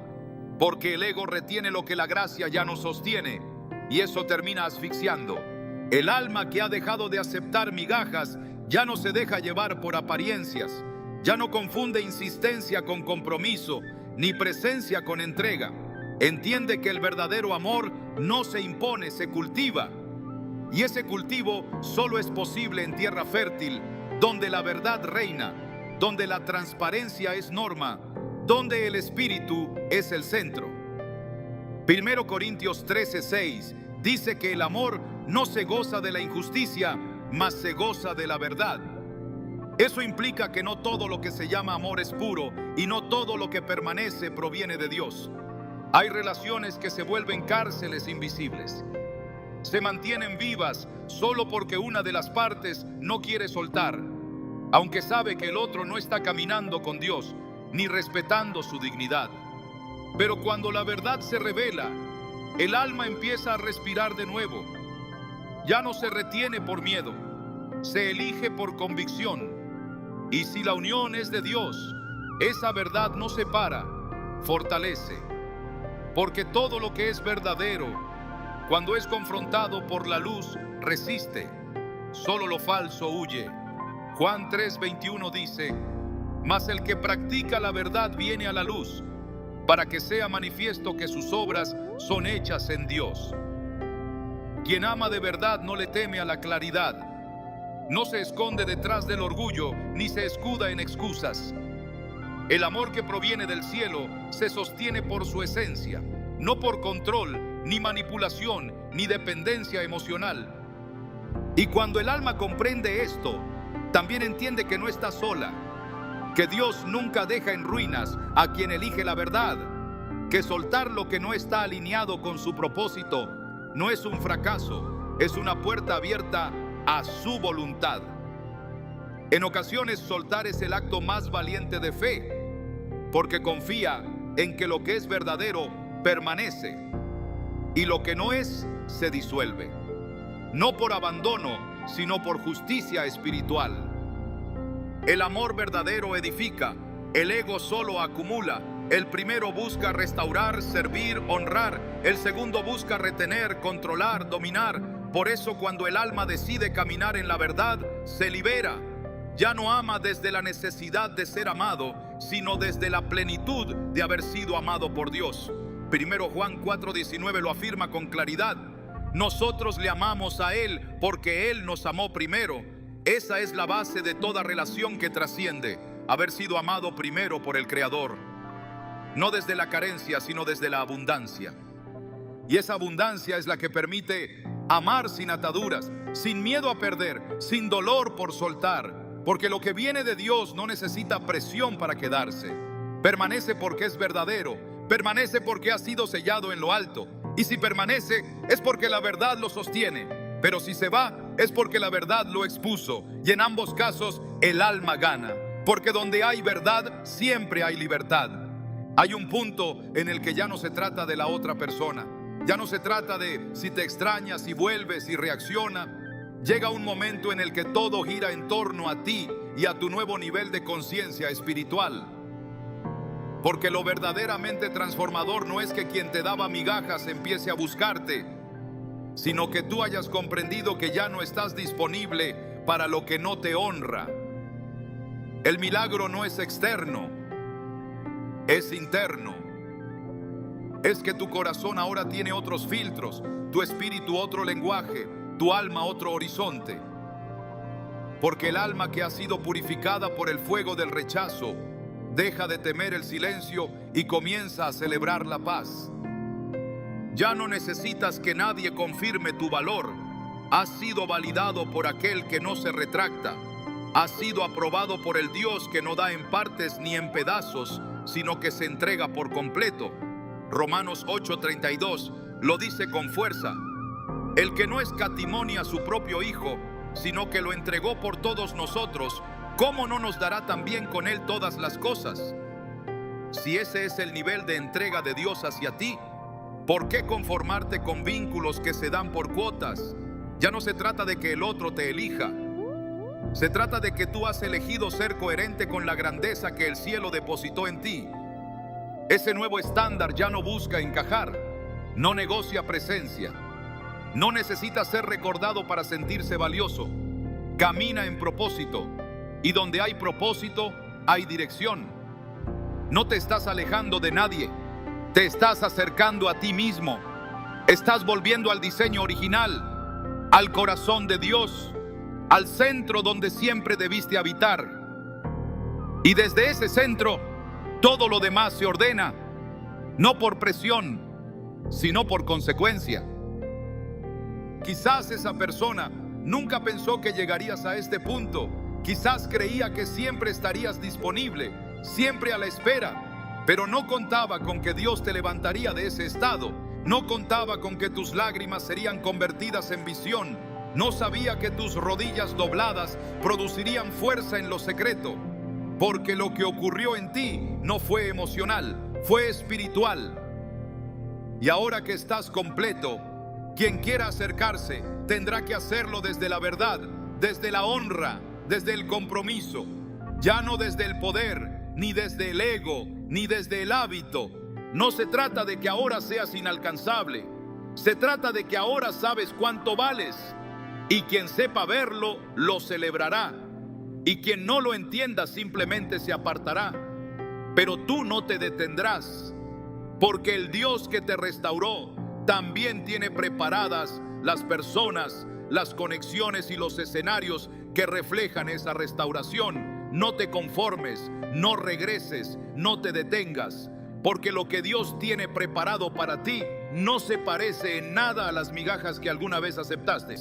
porque el ego retiene lo que la gracia ya no sostiene, y eso termina asfixiando. El alma que ha dejado de aceptar migajas ya no se deja llevar por apariencias, ya no confunde insistencia con compromiso, ni presencia con entrega. Entiende que el verdadero amor no se impone, se cultiva. Y ese cultivo solo es posible en tierra fértil, donde la verdad reina, donde la transparencia es norma, donde el Espíritu es el centro. 1 Corintios 13:6 dice que el amor no se goza de la injusticia, mas se goza de la verdad. Eso implica que no todo lo que se llama amor es puro y no todo lo que permanece proviene de Dios. Hay relaciones que se vuelven cárceles invisibles. Se mantienen vivas solo porque una de las partes no quiere soltar, aunque sabe que el otro no está caminando con Dios ni respetando su dignidad. Pero cuando la verdad se revela, el alma empieza a respirar de nuevo. Ya no se retiene por miedo, se elige por convicción. Y si la unión es de Dios, esa verdad no separa, fortalece. Porque todo lo que es verdadero, cuando es confrontado por la luz, resiste. Solo lo falso huye. Juan 3:21 dice: mas el que practica la verdad viene a la luz, para que sea manifiesto que sus obras son hechas en Dios. Quien ama de verdad no le teme a la claridad, no se esconde detrás del orgullo, ni se escuda en excusas. El amor que proviene del cielo se sostiene por su esencia, no por control, ni manipulación, ni dependencia emocional. Y cuando el alma comprende esto, también entiende que no está sola, que Dios nunca deja en ruinas a quien elige la verdad, que soltar lo que no está alineado con su propósito no es un fracaso, es una puerta abierta a su voluntad. En ocasiones soltar es el acto más valiente de fe, porque confía en que lo que es verdadero permanece y lo que no es se disuelve, no por abandono, sino por justicia espiritual. El amor verdadero edifica, el ego solo acumula. El primero busca restaurar, servir, honrar. El segundo busca retener, controlar, dominar. Por eso cuando el alma decide caminar en la verdad, se libera. Ya no ama desde la necesidad de ser amado, sino desde la plenitud de haber sido amado por Dios. Primero Juan 4:19 lo afirma con claridad. Nosotros le amamos a Él porque Él nos amó primero. Esa es la base de toda relación que trasciende, haber sido amado primero por el Creador. No desde la carencia, sino desde la abundancia. Y esa abundancia es la que permite amar sin ataduras, sin miedo a perder, sin dolor por soltar. Porque lo que viene de Dios no necesita presión para quedarse. Permanece porque es verdadero, permanece porque ha sido sellado en lo alto. Y si permanece es porque la verdad lo sostiene. Pero si se va es porque la verdad lo expuso. Y en ambos casos el alma gana. Porque donde hay verdad siempre hay libertad. Hay un punto en el que ya no se trata de la otra persona. Ya no se trata de si te extraña, si vuelve, si reacciona. Llega un momento en el que todo gira en torno a ti y a tu nuevo nivel de conciencia espiritual. Porque lo verdaderamente transformador no es que quien te daba migajas empiece a buscarte, sino que tú hayas comprendido que ya no estás disponible para lo que no te honra. El milagro no es externo, es interno. Es que tu corazón ahora tiene otros filtros, tu espíritu otro lenguaje, tu alma otro horizonte. Porque el alma que ha sido purificada por el fuego del rechazo deja de temer el silencio y comienza a celebrar la paz. Ya no necesitas que nadie confirme tu valor. Has sido validado por aquel que no se retracta. Has sido aprobado por el Dios que no da en partes ni en pedazos, sino que se entrega por completo. Romanos 8:32 lo dice con fuerza. El que no escatimó a su propio Hijo, sino que lo entregó por todos nosotros, ¿cómo no nos dará también con Él todas las cosas? Si ese es el nivel de entrega de Dios hacia ti, ¿por qué conformarte con vínculos que se dan por cuotas? Ya no se trata de que el otro te elija. Se trata de que tú has elegido ser coherente con la grandeza que el cielo depositó en ti. Ese nuevo estándar ya no busca encajar, no negocia presencia. No necesita ser recordado para sentirse valioso. Camina en propósito. Y donde hay propósito, hay dirección. No te estás alejando de nadie. Te estás acercando a ti mismo. Estás volviendo al diseño original, al corazón de Dios, al centro donde siempre debiste habitar. Y desde ese centro, todo lo demás se ordena, no por presión, sino por consecuencia. Quizás esa persona nunca pensó que llegarías a este punto Quizás creía que siempre estarías disponible, siempre a la espera, pero no contaba con que Dios te levantaría de ese estado. No contaba con que tus lágrimas serían convertidas en visión. No sabía que tus rodillas dobladas producirían fuerza en lo secreto. Porque lo que ocurrió en ti no fue emocional, fue espiritual. Y ahora que estás completo, quien quiera acercarse tendrá que hacerlo desde la verdad, desde la honra, desde el compromiso. Ya no desde el poder, ni desde el ego, ni desde el hábito. No se trata de que ahora seas inalcanzable. Se trata de que ahora sabes cuánto vales. Y quien sepa verlo, lo celebrará. Y quien no lo entienda simplemente se apartará. Pero tú no te detendrás, porque el Dios que te restauró también tiene preparadas las personas, las conexiones y los escenarios que reflejan esa restauración. No te conformes, no regreses, no te detengas, porque lo que Dios tiene preparado para ti no se parece en nada a las migajas que alguna vez aceptaste.